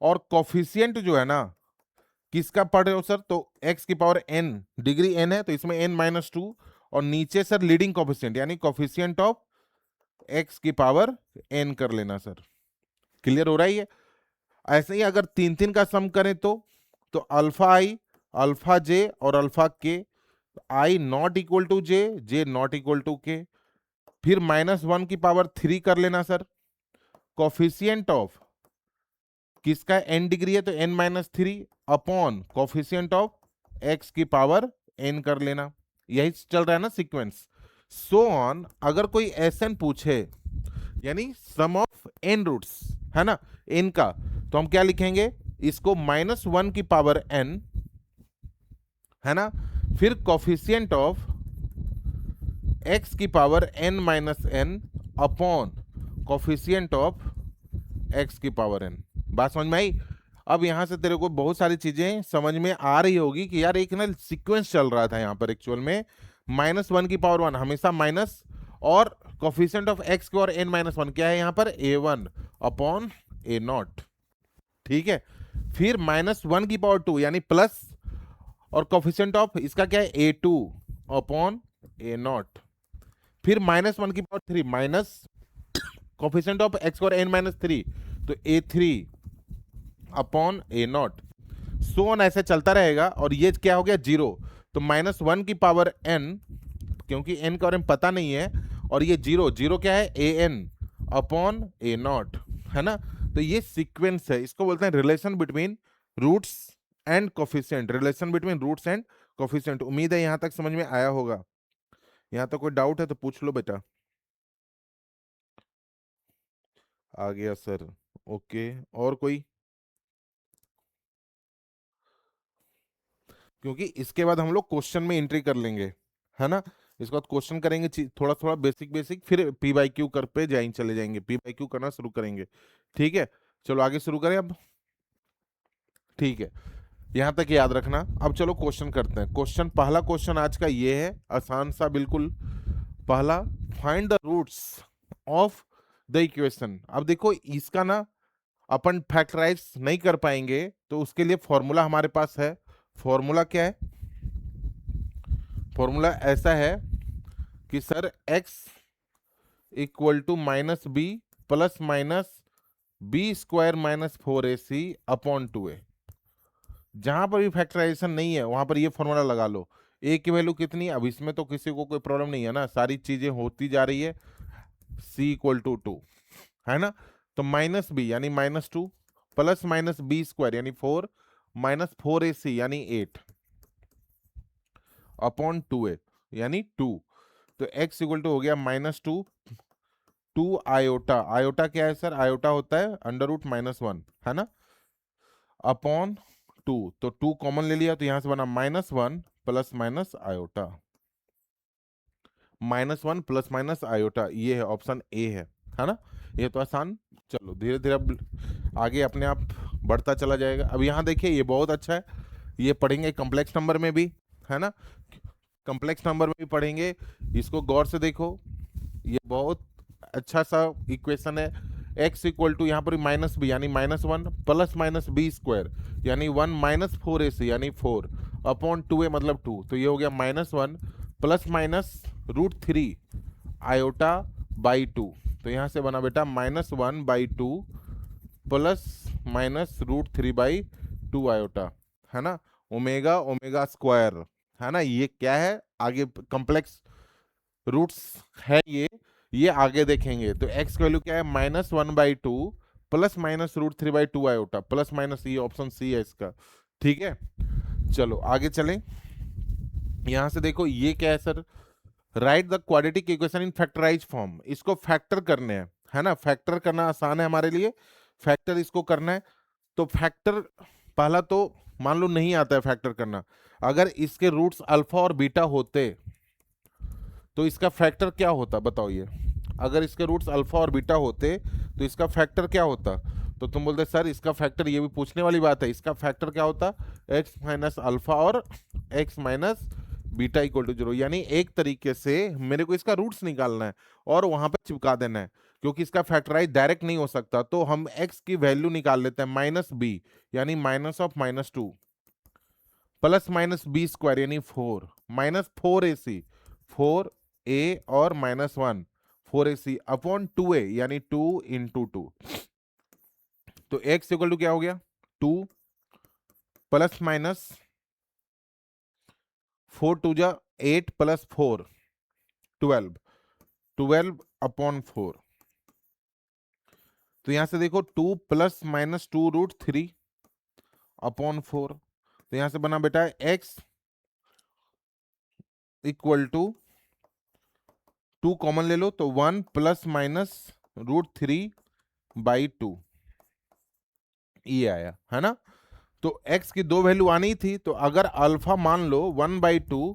और कोफिशिएंट जो है ना किसका पढ़ रहे हो सर, तो x की पावर n, डिग्री n है तो इसमें n-2, और नीचे सर लीडिंग कोफिशिएंट यानी कोफिशिएंट ऑफ x की पावर n कर लेना सर। क्लियर हो रहा है ये? ऐसे ही अगर तीन तीन का सम करें तो αi αj और αk, i not equal to j not equal to k। फिर -1 की पावर 3 कर लेना सर, कोफिशिएंट ऑफ किसका n डिग्री है तो n-3 upon coefficient of x की पावर n कर लेना। यही चल रहा है ना सीक्वेंस। सो ऑन अगर कोई SN पूछे यानी सम ऑफ n रूट्स है ना n का, तो हम क्या लिखेंगे, इसको -1 की पावर n है ना, फिर कोफिशिएंट ऑफ x की power n-n upon coefficient of x की पावर n। बात समझ में आई? अब यहां से तेरे को बहुत सारी चीजें समझ में आ रही होगी कि यार एक ना सीक्वेंस चल रहा था यहाँ पर एक्चुअल में, -1 की पावर 1 हमेशा माइनस, और कोफिशिएंट ऑफ x की और n-1 क्या है यहाँ पर, a1 अपॉन a0, ठीक है। फिर -1 की पावर 2 यानी प्लस, और कोफिशिएंट ऑफ इसका क्या है a2 अपॉन a0। फिर -1 की पावर 3 माइनस कोफिशिएंट ऑफ x और n-3 तो a3 upon a0, so on ऐसे चलता रहेगा। और ये क्या हो गया 0, तो -1 की पावर n, क्योंकि n का और m पता नहीं है, और ये 0 क्या है an अपॉन a0 है ना। तो ये सीक्वेंस है, इसको बोलते हैं relation between roots and coefficient, relation between roots and coefficient. उम्मीद है यहां तक समझ में आया होगा। यहां तक कोई डाउट है तो पूछ लो बेटा। आ गया सर, ओके। और कोई, क्योंकि इसके बाद हम लोग क्वेश्चन में एंट्री कर लेंगे है ना। इसके बाद क्वेश्चन करेंगे थोड़ा थोड़ा बेसिक बेसिक, फिर पी बाई क्यू कर पे जाएंगे, चले जाएंगे पी बाई क्यू करना शुरू करेंगे, ठीक है। चलो आगे शुरू करें अब, ठीक है। यहां तक याद रखना। अब चलो क्वेश्चन करते हैं। क्वेश्चन, पहला क्वेश्चन आज का ये है, आसान सा बिल्कुल। पहला, find the roots of the equation. अब देखो इसका ना अपन फैक्टराइज नहीं कर पाएंगे, तो उसके लिए फॉर्मूला हमारे पास है। फॉर्मूला क्या है, फॉर्मूला ऐसा है कि sir x equal to minus b plus minus b square minus 4ac upon 2a। जहां पर भी फैक्टराइजेशन नहीं है वहां पर ये फॉर्मूला लगा लो। a की वैल्यू कितनी है, अब इसमें तो किसी को कोई प्रॉब्लम नहीं है ना, सारी चीजें होती जा रही है। c इक्वल टू 2 है ना, तो माइनस बी यानी -2 प्लस माइनस बी स्क्वायर यानी 4 माइनस 4ac यानी 8 अपॉन 2a यानी 2। तो x इक्वल टू हो गया -2 2 आयोटा। आयोटा क्या है सर, आयोटा होता है √-1 है ना, अपॉन 2। तो 2 कॉमन ले लिया तो यहां से बना -1 plus minus iota, -1 plus minus iota. ये है ऑप्शन ए है ना। ये तो आसान। चलो धीरे धीरे अब आगे अपने आप बढ़ता चला जाएगा। अब यहाँ देखिए ये बहुत अच्छा है, ये पढ़ेंगे कॉम्प्लेक्स नंबर में भी है ना, कॉम्प्लेक्स नंबर में भी पढ़ेंगे। इसको गौर से देखो, ये बहुत अच्छा सा इक्वेशन है। x इक्वल टू यहाँ पर माइनस बी यानी -1 प्लस माइनस बी स्क्वायर यानी 1 माइनस 4ac यानी 4 अपॉन 2a मतलब 2। तो ये हो गया -1 प्लस माइनस √3 आयोटा बाई 2। तो यहाँ से बना बेटा -1/2 प्लस माइनस √3/2 आयोटा है ना, ओमेगा ओमेगा स्क्वायर है ना। ये क्या है, आगे कॉम्प्लेक्स रूट्स है ये आगे देखेंगे। तो x की वैल्यू क्या है, -1/2 plus minus √3/2 iota plus minus, ये ऑप्शन सी है इसका। ठीक है, चलो आगे चलें। यहां से देखो ये क्या है sir, right the quadratic equation in factorise form. इसको फैक्टर करने हैं है ना, फैक्टर करना आसान है हमारे लिए, फैक्टर इसको करना है। तो फैक्टर पहला तो मान लो नहीं आता है फैक्टर करना, अगर इसके रूट्स अल्फा और बीटा होते तो इसका फैक्टर क्या होता बताओ। ये अगर इसके रूट्स अल्फा और बीटा होते तो इसका फैक्टर क्या होता। तो तुम बोलते सर इसका फैक्टर, ये भी पूछने वाली बात है, इसका फैक्टर क्या होता, x माइनस अल्फा और x minus beta equal to 0। यानी एक तरीके से मेरे को इसका रूट्स निकालना है और वहां पे चिपका देना है, क्योंकि इसका फैक्टराइज डायरेक्ट नहीं हो सकता। तो हम x की वैल्यू निकाल लेते हैं -b यानी -2 प्लस माइनस बी स्क्वायर यानी 4 माइनस 4ac 4a और -1 4ac अपॉन 2a यानी 2 इंटू 2। तो x इक्वल टू क्या हो गया 2 प्लस माइनस 4 2 जा 8 प्लस 4 12 अपॉन 4। तो यहां से देखो 2 प्लस माइनस 2√3 अपॉन 4। तो यहां से बना बेटा x इक्वल टू 2 कॉमन ले लो तो 1 प्लस माइनस √3/2 ये आया है ना। तो x की दो वैल्यू आनी थी, तो अगर अल्फा मान लो 1/2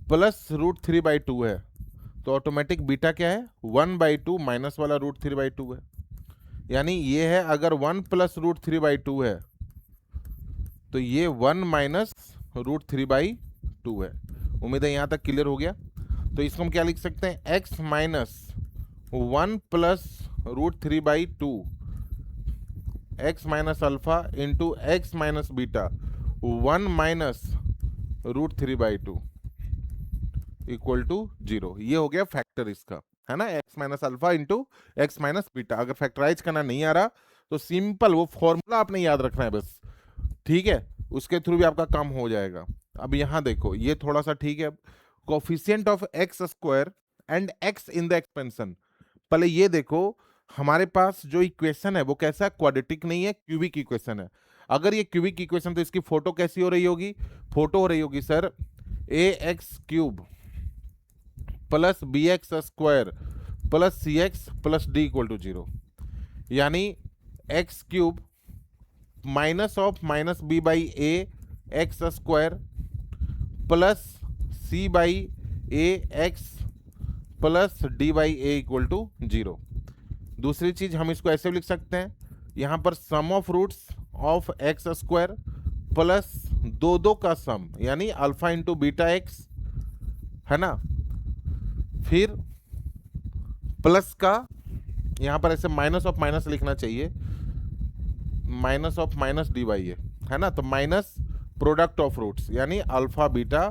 प्लस √3/2 है तो ऑटोमेटिक बीटा क्या है 1/2 माइनस वाला √3/2 है। यानी ये है अगर 1 प्लस √3/2 है तो ये 1 माइनस √3/2 है। उम्मीद है यहां तक क्लियर हो गया। तो इसको हम क्या लिख सकते हैं, x minus 1 plus √3/2 x minus alpha into x minus beta 1 minus √3/2 equal to 0। ये हो गया फैक्टर इसका है ना, x minus alpha into x minus beta. अगर फैक्टराइज करना नहीं आ रहा तो सिंपल वो फॉर्मूला आपने याद रखना है बस, ठीक है, उसके थ्रू भी आपका काम हो जाएगा। अब यहां देखो ये थोड़ा सा ठीक है, coefficient of x square and x in the expansion. पहले ये देखो हमारे पास जो इक्वेशन है वो कैसा है, क्वाड्रेटिक नहीं है, क्यूबिक इक्वेशन है। अगर ये क्यूबिक इक्वेशन तो इसकी फोटो कैसी हो रही होगी, फोटो हो रही होगी sir ax³ plus bx² plus cx plus d equal to 0। यानी x³ minus of minus b by a x square plus c by a x plus d by a equal to 0। दूसरी चीज हम इसको ऐसे लिख सकते हैं, यहां पर sum of roots of x square plus दो का सम यानी अल्फा इंटू बीटा एक्स है ना, फिर प्लस का यहां पर ऐसे माइनस ऑफ माइनस लिखना चाहिए, minus of minus d by है ना, तो माइनस प्रोडक्ट ऑफ रूट्स यानी alpha beta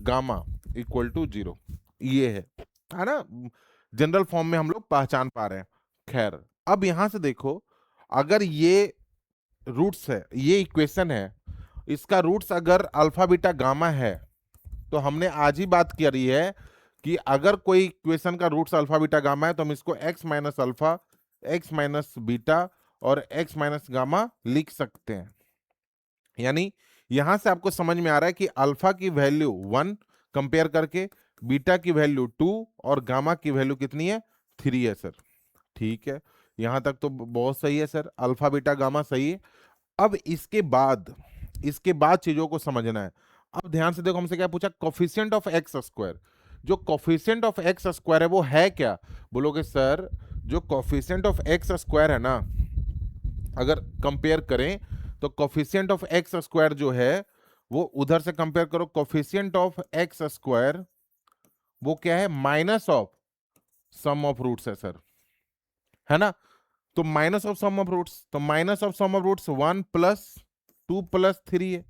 gamma equal to 0। ये है ना, जनरल फॉर्म में हम लोग पहचान पा रहे हैं। खैर, अब यहां से देखो, अगर ये रूट्स है, ये इक्वेशन है, इसका रूट्स अगर अल्फा बीटा गामा है, तो हमने आज ही बात करी है कि अगर कोई इक्वेशन का रूट्स अल्फा बीटा गामा है तो हम इसको x minus alpha, x minus beta और x माइनस गामा लिख सकते हैं। यानी यहां से आपको समझ में आ रहा है कि अल्फा की वैल्यू 1 कंपेयर करके, बीटा की वैल्यू 2 और गामा की वैल्यू कितनी है, 3 है सर। ठीक है, यहां तक तो बहुत सही है सर, अल्फा बीटा गामा सही है। अब इसके बाद चीजों को समझना है। अब ध्यान से देखो, हमसे क्या पूछा, कोफिशिएंट ऑफ एक्स स्क्वायर। जो कोफिशिएंट ऑफ एक्स स्क्वायर है वो है क्या, बोलोगे सर जो कोफिशिएंट ऑफ एक्स स्क्वायर है ना, अगर कंपेयर करें तो कोफिशिएंट ऑफ एक्स स्क्वायर जो है वो उधर से कंपेयर करो, कोफिशिएंट ऑफ एक्स स्क्वायर वो क्या है, minus of sum of roots है सर, है ना। तो minus of sum of roots, तो minus of sum of roots 1 plus 2 plus 3 है।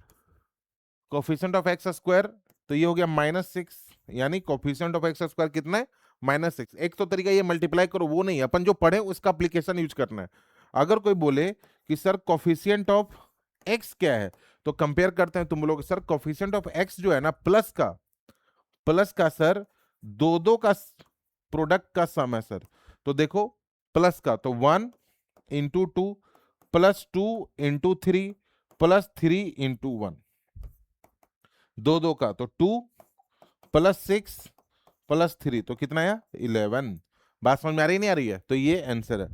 कोफिशिएंट ऑफ एक्स स्क्वायर तो ये हो गया -6, यानी कोफिशिएंट ऑफ एक्स स्क्वायर कितना है, -6। एक तो तरीका ये मल्टीप्लाई करो, वो नहीं, अपन जो पढ़े उसका एप्लीकेशन यूज करना है। अगर कोई बोले कि सर कोफिशिएंट ऑफ एक्स क्या है, तो कंपेयर करते हैं, तुम बोलोगे सर कोफिशिएंट ऑफ एक्स जो है ना प्लस का सर दो दो का प्रोडक्ट का सम है सर। तो देखो प्लस का तो 1 into 2 plus 2 into 3 plus 3 into 1, दो का तो 2 प्लस 6 प्लस 3 तो कितना आया, 11। बात समझ में आ रही नहीं आ रही है, तो ये आंसर है।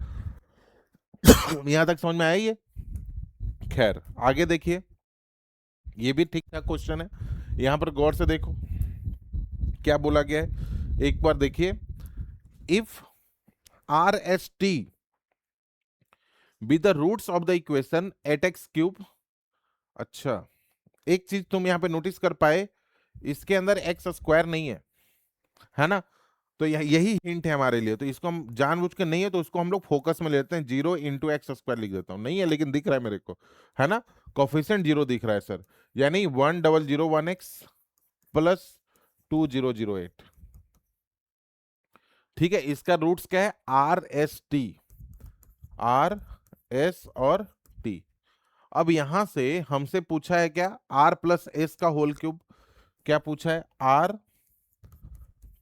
यहां तक समझ में आया ये। खैर आगे देखिए, ये भी ठीक ठाक क्वेश्चन है, यहां पर गौर से देखो क्या बोला गया है, एक बार देखिए, if r s t be the roots of the equation at x cube. अच्छा, एक चीज तुम यहां पे नोटिस कर पाए, इसके अंदर एक्स स्क्वायर नहीं है ना, तो यही हिंट है हमारे लिए, तो इसको हम जानबूझ के नहीं है तो उसको हम लोग फोकस में लेते हैं, 0 इंटू एक्स स्क्वायर लिख देता हूं, नहीं है लेकिन दिख रहा है मेरे को, है ना, कोफिशिएंट 0 दिख रहा है सर, यानी 1001x प्लस 2008। ठीक है, इसका रूट्स क्या है, आर एस और टी। अब यहां से हमसे पूछा है क्या, आर प्लस एस का होल क्यूब, क्या पूछा है, आर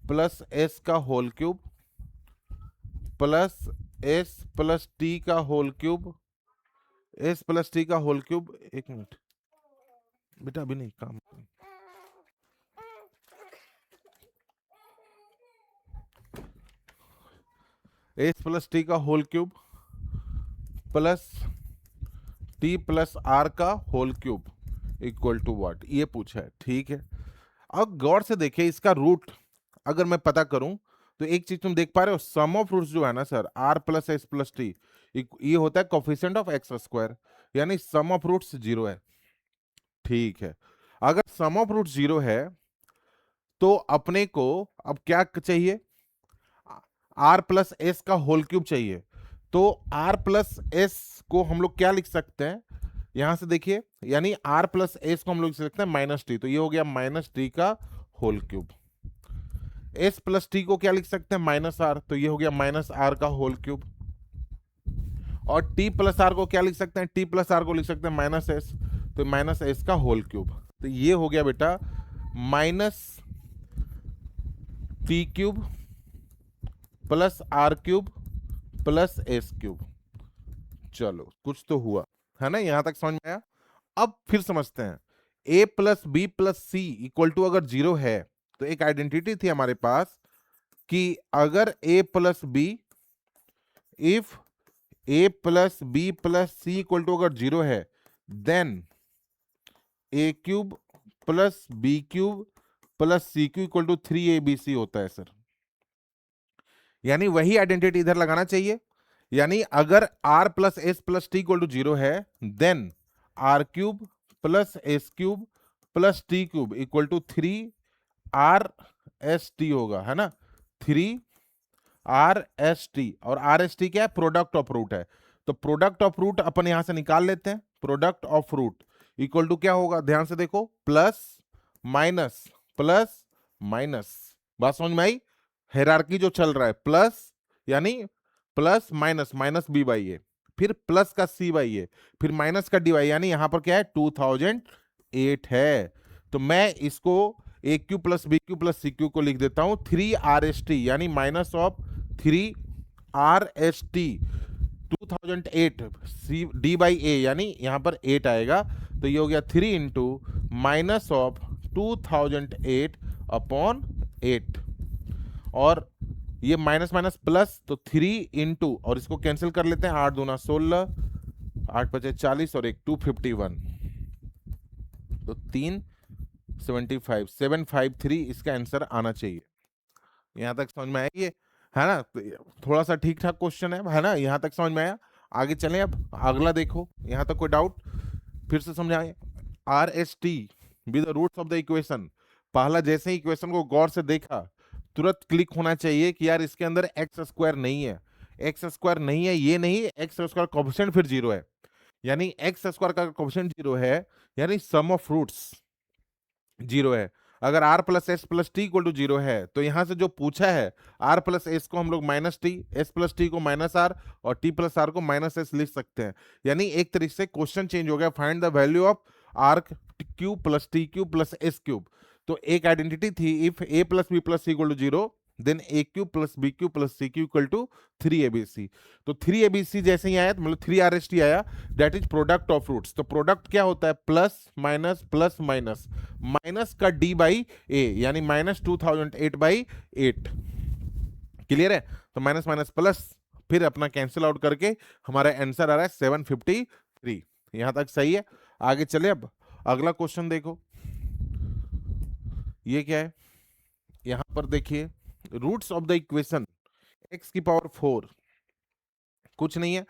प्लस एस का whole cube plus s plus t का whole cube, s plus t का होल क्यूब। एक मिनट बेटा, अभी नहीं काम, एस प्लस टी का whole cube plus t plus r का whole cube equal to what, ये पूछा है। ठीक है, अब गौर से देखिए, इसका रूट अगर मैं पता करूं तो एक चीज तुम देख पा रहे हो, सम ऑफ रूट्स जो है ना sir, r plus s plus t, ये होता है कोफिशिएंट ऑफ एक्स स्क्वायर, यानी सम ऑफ रूट्स 0 है। ठीक है, अगर सम ऑफ रूट 0 है तो अपने को अब क्या चाहिए, आर प्लस एस का होल क्यूब चाहिए। तो आर प्लस एस को हम लोग क्या लिख सकते हैं, यहां से देखिए, यानी आर प्लस एस को हम लोग लिख सकते हैं माइनस टी, तो ये हो गया माइनस टी का whole cube. S plus t को क्या लिख सकते हैं, माइनस आर, तो ये हो गया माइनस आर का होल क्यूब। और टी प्लस आर को क्या लिख सकते हैं, टी प्लस आर को लिख सकते हैं माइनस एस, तो माइनस एस का होल क्यूब। तो ये हो गया बेटा minus t cube plus r cube plus s cube. चलो कुछ तो हुआ, है ना, यहां तक समझ में आया। अब फिर समझते हैं, a plus b plus c equal to अगर 0 है, तो एक आइडेंटिटी थी हमारे पास कि अगर a plus b, if a plus b plus c equal to अगर 0 है, then a cube plus b cube plus c cube equal to 3abc होता है सर। यानी वही आइडेंटिटी इधर लगाना चाहिए, यानी अगर r plus s plus t equal to 0 है, then r cube plus s cube plus t cube equal to 3RST होगा, है ना, 3RST। और RST क्या है, प्रोडक्ट ऑफ रूट है, तो प्रोडक्ट ऑफ रूट अपन यहां से निकाल लेते हैं, product of root equal to क्या होगा, ध्यान से देखो, प्लस माइनस बात समझ में आई? हायरार्की जो चल रहा है, प्लस यानी plus minus, minus b by a, फिर प्लस का सी बाई ए, फिर माइनस का डी बाई, यानी यहां पर क्या है 2008 है। तो मैं इसको a q plus b q plus c q को लिख देता हूं 3 RST, यानी minus of 3 RST 2008 c d by a, यानी यहां पर 8 आएगा। तो ये हो गया 3 इंटू माइनस ऑफ 2008 अपॉन 8, और ये माइनस माइनस प्लस, तो 3 इंटू, और इसको कैंसिल कर लेते हैं, 8 दूना 16, 8 पचे 40 और एक 251, तो 375 इसका आंसर आना चाहिए। यहां तक समझ में आया ये, है ना? तो थोड़ा सा ठीक ठाक क्वेश्चन है ना? यहां तक समझ में आया? आगे चलें, अब अगला देखो। यहां तक कोई डाउट? फिर से समझाएं। RST with the roots of the equation. पहला जैसे ही इक्वेशन को गौर से देखा, तुरंत क्लिक होना चाहिए कि यार इसके अंदर एक्स स्क्वायर नहीं है। एक्स स्क्वायर नहीं है, ये नहीं, एक्स स्क्वायर कोएफिशिएंट फिर जीरो है, यानी एक्स स्क्वायर का कोएफिशिएंट जीरो है, यानी सम ऑफ रूट्स जीरो है। अगर r plus s plus t equal to zero है, तो यहां से जो पूछा है r प्लस एस को हम लोग minus T, S plus t को माइनस आर, और टी प्लस आर को माइनस एस लिख सकते हैं। यानी एक तरीके से क्वेश्चन चेंज हो गया, find the value of r cube plus t cube plus s cube. तो एक आइडेंटिटी थी, if a plus b plus c equal to zero, then a cube plus b cube plus c cube equal to 3 ABC। तो 3 ABC जैसे ही आया, तो मतलब 3 RST आया, that is product of roots. तो प्रोडक्ट क्या होता है? Plus minus plus minus, minus का डी बाई ए, यानी माइनस 2008 बाई 8। क्लियर है? तो माइनस माइनस प्लस, फिर अपना कैंसिल आउट करके हमारा आंसर आ रहा है 753। यहां तक सही है? आगे चले, अब अगला क्वेश्चन देखो। ये क्या है? यहां पर देखिए, roots of the equation x की पावर 4, कुछ नहीं है,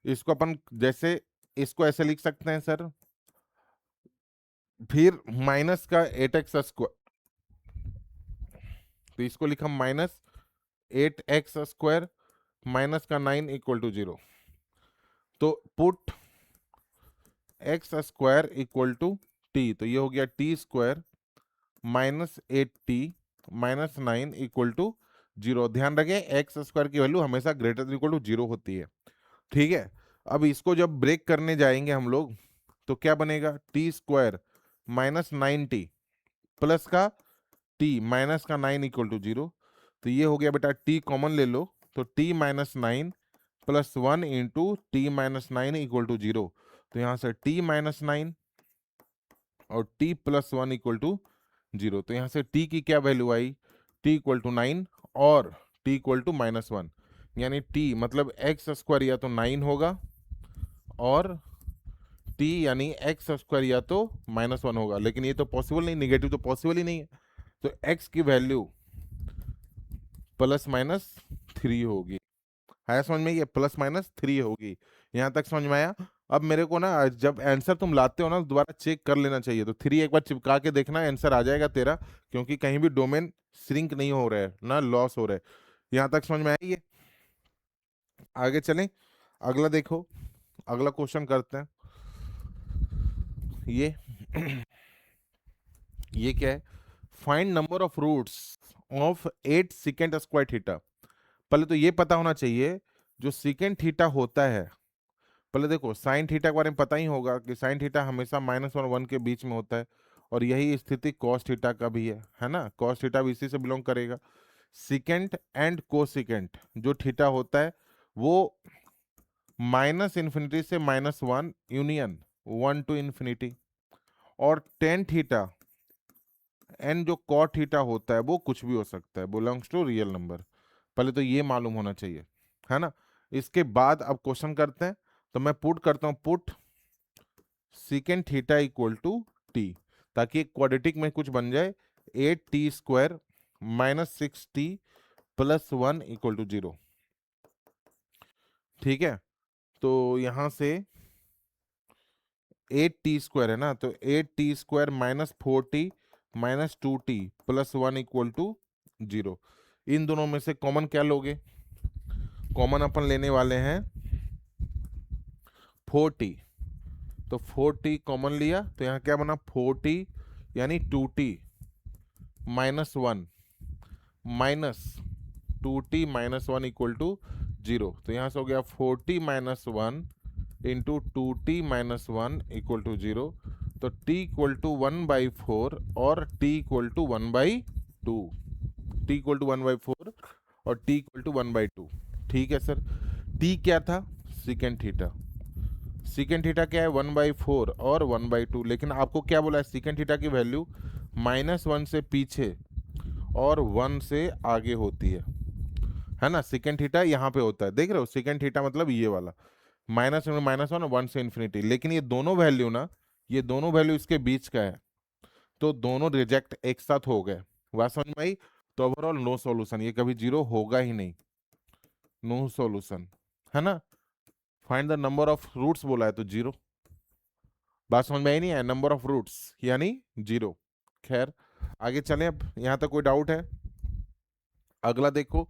इसको अपन जैसे, इसको ऐसे लिख सकते हैं सर, फिर माइनस का 8x स्क्वायर, तो इसको लिखा माइनस 8x स्क्वायर माइनस का 9 इक्वल टू 0। तो put x square equal to t, तो ये हो गया t square minus 8t minus 9 equal to 0। ध्यान रखें, एक्स स्क्वायर की वैल्यू हमेशा ग्रेटर देन इक्वल टू 0 होती है। ठीक है? अब इसको जब ब्रेक करने जाएंगे हम लोग, तो क्या बनेगा? T square minus 9t plus का टी माइनस का 9 इक्वल टू 0। तो ये हो गया बेटा, टी कॉमन ले लो, तो t minus 9 plus 1 into t minus 9 equal to 0। तो यहां से टी माइनस 9 और टी प्लस 1 इक्वल टू 0। तो यहां से टी की क्या वैल्यू आई? टी इक्वल टू 9 और टी इक्वल टू माइनस 1, यानी टी मतलब एक्स स्क्वायर या तो 9 होगा, और टी यानी एक्स स्क्वायर या तो माइनस 1 होगा। लेकिन ये तो पॉसिबल नहीं, निगेटिव तो पॉसिबल ही नहीं है। तो एक्स की वैल्यू प्लस माइनस 3 होगी। है समझ में? ये प्लस माइनस 3 होगी। यहां तक समझ में आया? अब मेरे को ना, जब आंसर तुम लाते हो ना, तो दोबारा चेक कर लेना चाहिए। तो 3 एक बार चिपका के देखना, आंसर आ जाएगा तेरा, क्योंकि कहीं भी डोमेन श्रिंक नहीं हो रहा है ना, लॉस हो रहा है। यहां तक समझ में आया ये? आगे चलें, अगला देखो, अगला क्वेश्चन करते हैं। ये ये क्या है? Find number of roots of 8 second square theta. पहले तो ये पता होना चाहिए, जो सेकेंड थीटा होता है, पहले देखो साइन थीटा के बारे में पता ही होगा कि साइन थीटा हमेशा माइनस और 1 के बीच में होता है, और यही स्थिति कॉस थीटा का भी है ना? कॉस थीटा भी इसी से बिलोंग करेगा। सेकेंड एंड कोसेकेंट जो थीटा होता है, वो माइनस इन्फिनिटी से -1 यूनियन 1 टू इन्फिनिटी, और टेन थीटा एंड जो कॉट थीटा होता है, वो कुछ भी हो सकता है, बिलोंग्स टू रियल नंबर। पहले तो ये मालूम होना चाहिए, है ना? इसके बाद अब क्वेश्चन करते हैं। तो मैं पुट करता हूं, put second theta equal to t, ताकि क्वाड्रेटिक में कुछ बन जाए, 8t² minus 6t plus 1 equal to 0। ठीक है? तो यहां से 8t² है ना, तो 8t² minus 4t minus 2t plus 1 equal to 0। इन दोनों में से कॉमन क्या लोगे? कॉमन अपन लेने वाले हैं 4t। तो 4t कॉमन लिया, तो यहाँ क्या बना? 4t यानी 2t minus 1 minus 2t minus 1 equal to 0। तो यहाँ से हो गया 4t minus 1 into 2t minus 1 equal to 0। तो t इक्वल टू 1/4 और t equal to 1/2। t equal to 1/4 और t इक्वल टू 1/2। ठीक है सर। t क्या था? Secant theta. सीकेंड थीटा क्या है? 1/4 और 1/2। लेकिन आपको क्या बोला है? सीकेंड थीटा की वैल्यू -1 से पीछे और 1 से आगे होती है ना। सेकेंड थीटा यहाँ पे होता है, देख रहे हो? सेकेंड थीटा मतलब ये वाला -1 और 1 से इन्फिनिटी। लेकिन ये दोनों वैल्यू ना, ये दोनों वैल्यू इसके बीच का है, तो दोनों रिजेक्ट एक साथ हो गए। बात समझ में आई? तो ओवरऑल नो सॉल्यूशन, ये कभी जीरो होगा ही नहीं, नो सॉल्यूशन, है ना। Find the number of roots बोला है तो जीरो। बात समझ में आई नहीं है? नंबर ऑफ रूट्स यानी जीरो। खैर आगे चलें, अब यहाँ तक कोई डाउट है? अगला देखो,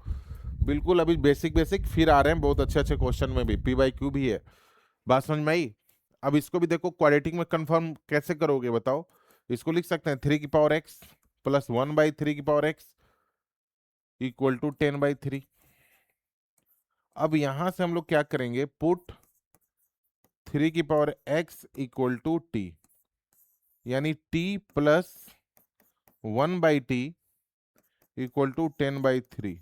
बिल्कुल अभी बेसिक बेसिक, फिर आ रहे हैं बहुत अच्छे अच्छे क्वेश्चन में भी, पी बाई क्यू भी है। बात समझ में आई? अब इसको भी देखो, क्वाड्रेटिक में कंफर्म कैसे करोगे बताओ? इसको लिख सकते हैं 3 की पावर x प्लस 1/3 की पावर x इक्वल टू 10/3। अब यहां से हम लोग क्या करेंगे? पुट 3 की power x equal to t, यानी t plus 1/t equal to 10/3।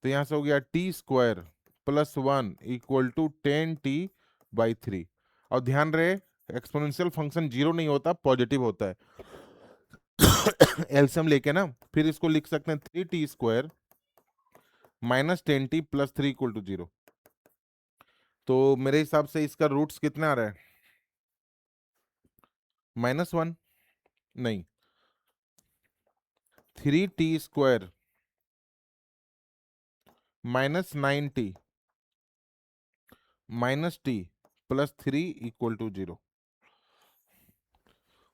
तो यहां से हो गया t² plus 1 equal to 10t/3। और ध्यान रहे, एक्सपोनेंशियल फंक्शन जीरो नहीं होता, पॉजिटिव होता है। एलसीएम लेके ना फिर इसको लिख सकते हैं 3t² minus 10t plus 3 equal to 0। तो मेरे हिसाब से इसका रूट्स कितना आ रहा है? -1 नहीं, 3t² minus 9t minus t plus 3 equal to 0।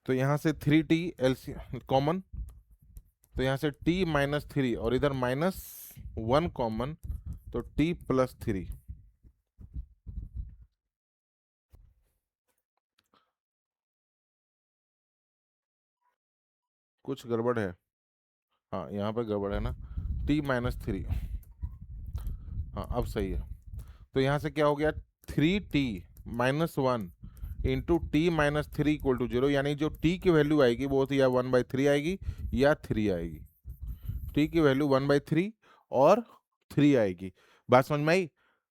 तो यहां से 3t एलसीएम कॉमन, तो यहां से t माइनस 3 और इधर -1 कॉमन, तो t प्लस 3। कुछ गड़बड़ है? हाँ यहाँ पे गड़बड़ है ना, t माइनस 3। हाँ अब सही है। तो यहाँ से क्या हो गया? 3t minus 1 into t minus 3 equal to 0, यानी जो t की वैल्यू आएगी वो तो या 1/3 आएगी या 3 आएगी। t की वैल्यू 1/3 और 3 आएगी। बात समझ में आई?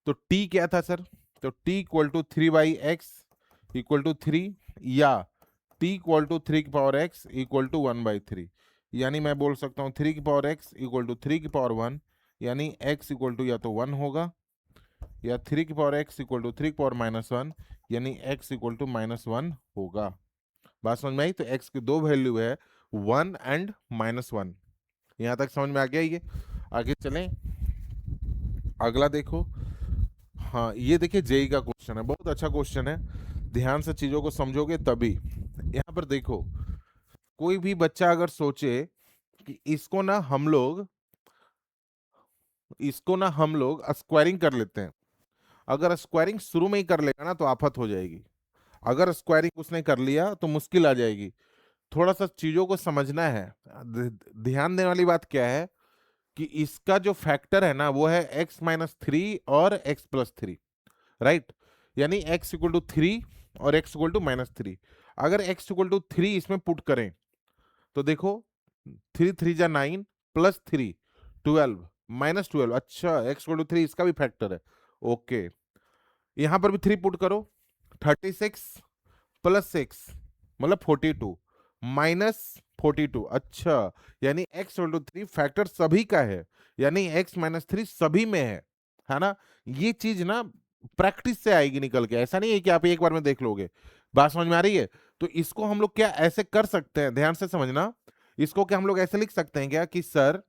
तो t क्या था सर? तो t equal to 3/x equal to 3, या t इक्वल टू 3 की पावर x इक्वल टू 1/3। यानी मैं बोल सकता हूँ 3 की पावर x इक्वल टू 3 की पावर 1, यानी x इक्वल टू या तो 1 होगा, या 3 की पावर x इक्वल टू 3 की पावर -1, यानी x इक्वल टू -1 होगा। बात समझ में आई? तो x की दो वैल्यू है, 1 एंड -1। यहां तक समझ में आ गया ये? आगे चलें, अगला देखो। हाँ ये देखिए जेई का क्वेश्चन है, बहुत अच्छा क्वेश्चन है, ध्यान से चीजों को समझोगे तभी। यहाँ पर देखो, कोई भी बच्चा अगर सोचे कि इसको ना हम लोग स्क्वायरिंग कर लेते हैं, अगर स्क्वायरिंग शुरू में ही कर लेगा ना तो आफत हो जाएगी। अगर स्क्वायरिंग उसने कर लिया तो मुश्किल आ जाएगी। थोड़ा सा चीजों को समझना है। ध्यान देने वाली बात क्या है कि इसका जो फैक्टर है ना वो है x-3 और x+3, राइट। यानी x इक्वल टू 3 और x इक्वल टू -3। अगर x इक्वल टू 3 इसमें पुट करें तो देखो 3 3 जा 9 प्लस 3 12 -12। अच्छा x इक्वल टू 3 इसका भी फैक्टर है, ओके। यहां पर भी 3 पुट करो, 36 प्लस 6 मतलब 42 -42। अच्छा, यानी x इक्वल टू 3 फैक्टर सभी का है, यानी x-3 सभी में है ना। ये चीज ना प्रैक्टिस से आएगी निकल के, ऐसा नहीं है कि आप एक बार में देख लोगे। बात समझ में आ रही है? तो इसको हम लोग क्या ऐसे कर सकते हैं, ध्यान से समझना। इसको क्या हम लोग ऐसे लिख सकते हैं क्या कि सर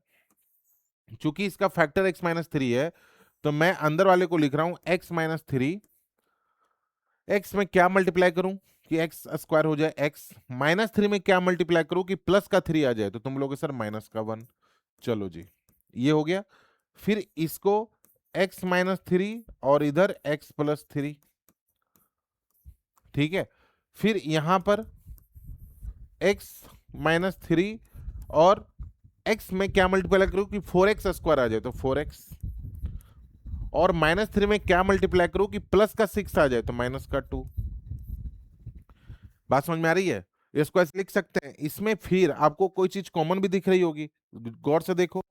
चूंकि इसका फैक्टर x-3 है, तो मैं अंदर वाले को लिख रहा हूं x-3। x में क्या मल्टीप्लाई करूं कि x स्क्वायर हो जाए, x-3 में क्या मल्टीप्लाई करूं कि प्लस का 3 आ जाए, तो तुम लोग सर माइनस का 1। चलो जी, ये हो गया। फिर इसको x-3 और इधर x+3, ठीक है। फिर यहां पर x-3 और x में क्या मल्टीप्लाई करूं कि 4x स्क्वायर आ जाए तो 4x, और -3 में क्या मल्टीप्लाई करूं कि प्लस का 6 आ जाए तो माइनस का 2। बात समझ में आ रही है? इसको ऐसे लिख सकते हैं। इसमें फिर आपको कोई चीज कॉमन भी दिख रही होगी, गौर से देखो,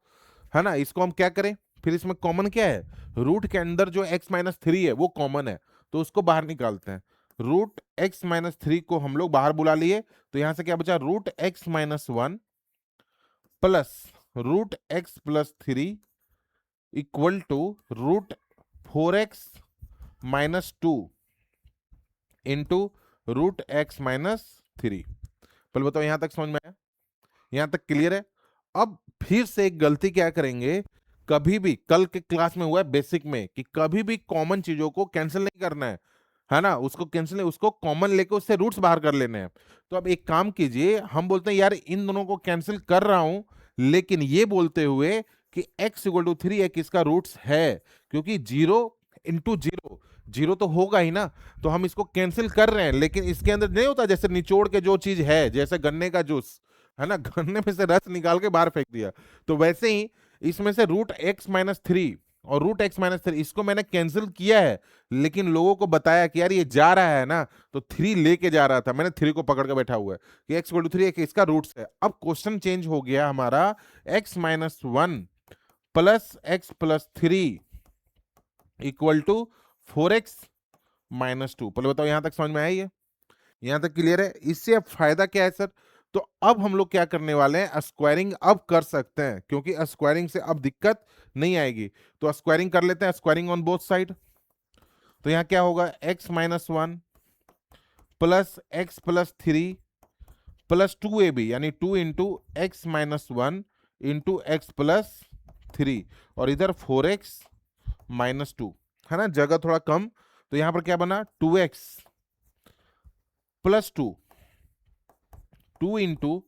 है ना। इसको हम क्या करें, फिर इसमें कॉमन क्या है, रूट के अंदर जो x-3 है वो कॉमन है, तो उसको बाहर निकालते हैं। रूट x-3 को हम लोग बाहर बुला लिए, तो यहां से क्या बचा, root x-1 plus root x+3 equal to root 4x-2 into root x-3। पहले बताओ यहां तक समझ में आया, यहां तक क्लियर है? अब फिर से एक गलती क्या करेंगे, कभी भी कल के क्लास में हुआ है बेसिक में कि कभी भी कॉमन चीजों को कैंसिल नहीं करना है ना, उसको कैंसिल नहीं, उसको कॉमन लेके उससे रूट्स बाहर कर लेने हैं। तो अब एक काम कीजिए, हम बोलते हैं यार इन दोनों को कैंसिल कर रहा हूं, लेकिन ये बोलते हुए कि x=3 एक इसका रूट्स है, क्योंकि 0 × 0 जीरो तो होगा ही ना, तो हम इसको कैंसिल कर रहे हैं। लेकिन इसके अंदर नहीं होता जैसे निचोड़ के जो चीज है, जैसे गन्ने का जूस है ना, गन्ने में से रस निकाल के बाहर फेंक दिया, तो वैसे ही इसमें से रूट x-3 और रूट x-3 इसको मैंने कैंसिल किया है, लेकिन लोगों को बताया कि यार ये जा रहा है ना, तो 3 लेके जा रहा था, मैंने 3 को पकड़ के बैठा हुआ है कि x=3 एक इसका रूट्स है। अब क्वेश्चन चेंज हो गया हमारा, x-1 plus x+3 equal to 4x-2। पहले बताओ यहां तक समझ में आई है, यहां तक क्लियर है? इससे अब फायदा क्या है सर, तो अब हम लोग क्या करने वाले हैं, स्क्वायरिंग अब कर सकते हैं, क्योंकि स्क्वायरिंग से अब दिक्कत नहीं आएगी। तो स्क्वायरिंग कर लेते हैं, स्क्वायरिंग ऑन बोथ साइड। तो यहां क्या होगा, x-1 plus x+3 plus 2ab, यानी 2 इंटू x-1 इंटू x+3, और इधर 4x-2, है ना, जगह थोड़ा कम, तो यहां पर क्या बना, 2x plus 2 into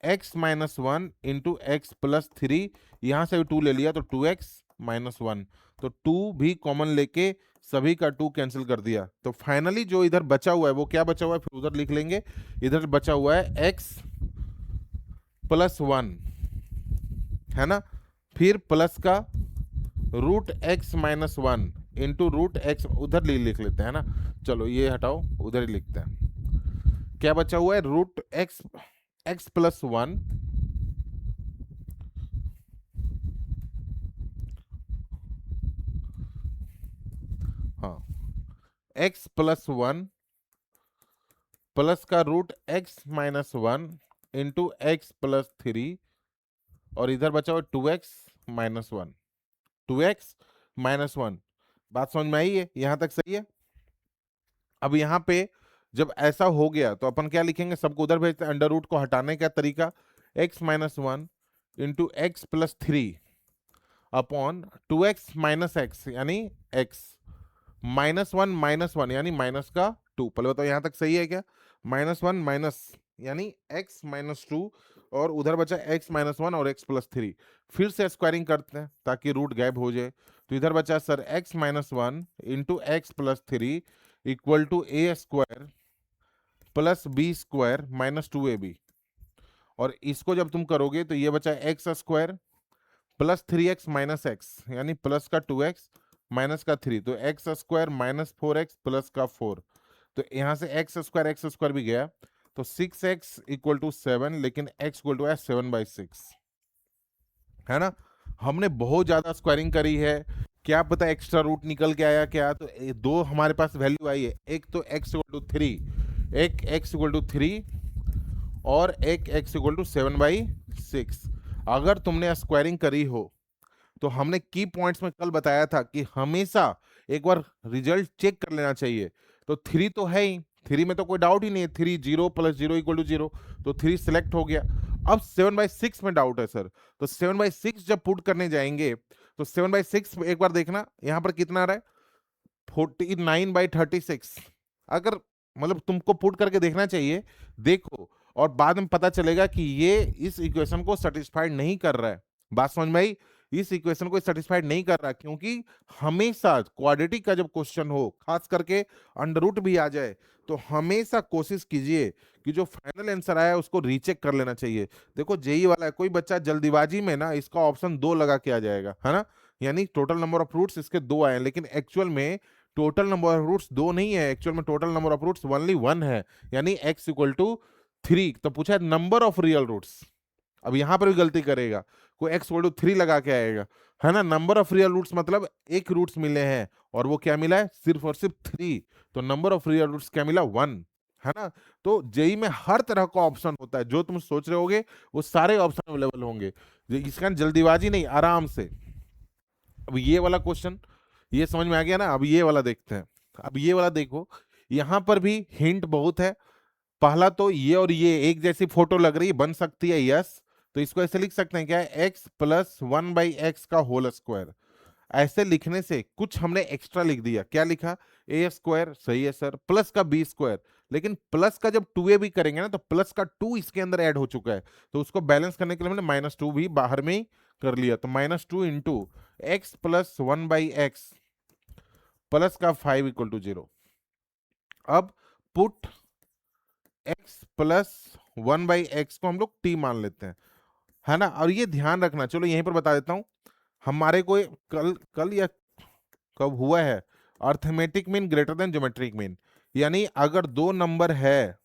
x-1 into x+3, यहां से भी 2 ले लिया तो 2x-1, तो 2 भी कॉमन लेके सभी का 2 कैंसिल कर दिया। तो फाइनली जो इधर बचा हुआ है वो क्या बचा हुआ है, फिर उधर लिख लेंगे। इधर बचा हुआ है x+1, है ना, फिर प्लस का root x-1 into root x, उधर लिख लेते हैं ना, चलो ये हटाओ, उधर ही लिखते हैं। क्या बचा हुआ है, रूट x+1 हाँ, x+1 प्लस का रूट x-1 इंटू x+3, और इधर बचा हुआ 2x-1, 2x-1। बात समझ में आई है, यहां तक सही है? अब यहां पे जब ऐसा हो गया तो अपन क्या लिखेंगे, सबको उधर भेजते हैं। अंडर रूट को हटाने का तरीका, x-1 into x+3 upon 2x-x, यानी x -1 यानी माइनस का 2। पहले बताओ यहां तक सही है क्या, -1 माइनस यानी x-2, और उधर बचा x-1 और x+3। फिर से स्क्वायरिंग करते हैं ताकि रूट गायब हो जाए, तो इधर बचा sir x-1 into x+3 equal to a² plus b² minus 2ab, और इसको जब तुम करोगे तो ये बचा x² plus 3x minus x, यानी प्लस का 2x माइनस का 3, तो x² माइनस 4x प्लस का 4, तो यहां से x² भी गया, तो 6x इक्वल टू 7, लेकिन x इक्वल टू है 7/6, है ना। हमने बहुत ज्यादा स्क्वायरिंग करी है, क्या पता एक्स्ट्रा रूट निकल के आया क्या, तो दो हमारे पास वैल्यू आई है, एक तो x इक्वल टू 3, एक x इक्वल टू 3 और एक x इक्वल टू 7/6। अगर तुमने स्क्वायरिंग करी हो तो हमने की पॉइंट्स में कल बताया था कि हमेशा एक बार रिजल्ट चेक कर लेना चाहिए। तो 3 तो है ही, 3 में तो कोई डाउट ही नहीं है, 3 0 + 0 इक्वल टू 0, तो 3 सिलेक्ट हो गया। अब 7/6 में डाउट है सर, तो 7/6 जब पुट करने जाएंगे तो 7/6 एक बार देखना यहाँ पर कितना आ रहा है, 49/36। अगर मतलब तुमको पुट करके देखना चाहिए, देखो, और बाद में पता चलेगा कि ये इस इक्वेशन को सेटिस्फाइड नहीं कर रहा है। बात समझ में आई? इस इक्वेशन को सेटिस्फाइड नहीं कर रहा, क्योंकि हमेशा क्वाड्रेटिक का जब क्वेश्चन हो, खास करके अंडर रूट भी आ जाए, तो हमेशा कोशिश कीजिए कि जो फाइनल आंसर आया है उसको रीचेक कर लेना चाहिए। देखो जेई वाला है, कोई बच्चा जल्दीबाजी में ना इसका ऑप्शन 2 लगा के आ जाएगा, है ना, यानी टोटल नंबर ऑफ रूट्स इसके 2 आए हैं, लेकिन एक्चुअल में टोटल नंबर ऑफ रूट्स 2 नहीं है, एक्चुअल में total number of roots only 1 है, यानी x इक्वल टू 3। तो पूछा है नंबर ऑफ रियल रूट्स, अब यहां पर भी गलती करेगा, कोई x इक्वल टू 3 लगा के आएगा, है ना। नंबर ऑफ रियल रूट्स मतलब एक रूट्स मिले हैं, और वो क्या मिला है, सिर्फ और सिर्फ 3। तो नंबर ऑफ रियल रूट्स क्या मिला, 1, है ना। तो जेई में हर तरह का ऑप्शन होता है, जो तुम सोच रहे होगे वो सारे ऑप्शन अवेलेबल होंगे, इसका जल्दीबाजी नहीं, आराम से। अब ये वाला क्वेश्चन, ये समझ में आ गया ना। अब ये वाला देखते हैं। अब ये वाला देखो, यहां पर भी हिंट बहुत है। पहला तो ये और ये एक जैसी फोटो लग रही है, बन सकती है, यस। तो इसको ऐसे लिख सकते हैं क्या, एक्स प्लस 1/x का होल स्क्वायर। ऐसे लिखने से कुछ हमने एक्स्ट्रा लिख दिया, क्या लिखा, ए स्क्वायर, सही है सर, प्लस का बी स्क्वायर। लेकिन प्लस का जब 2a भी करेंगे ना, तो प्लस का 2 इसके अंदर ऐड हो चुका है, तो उसको बैलेंस करने के लिए हमने -2 भी बाहर में ही कर लिया। तो -2 into x plus 1/x plus का 5 इक्वल टू 0। अब पुट x प्लस 1/x को हम लोग t मान लेते हैं, है ना। और ये ध्यान रखना, चलो यहीं पर बता देता हूं, हमारे को कल कल या कब हुआ है, arithmetic mean greater than geometric mean, यानी अगर दो नंबर है,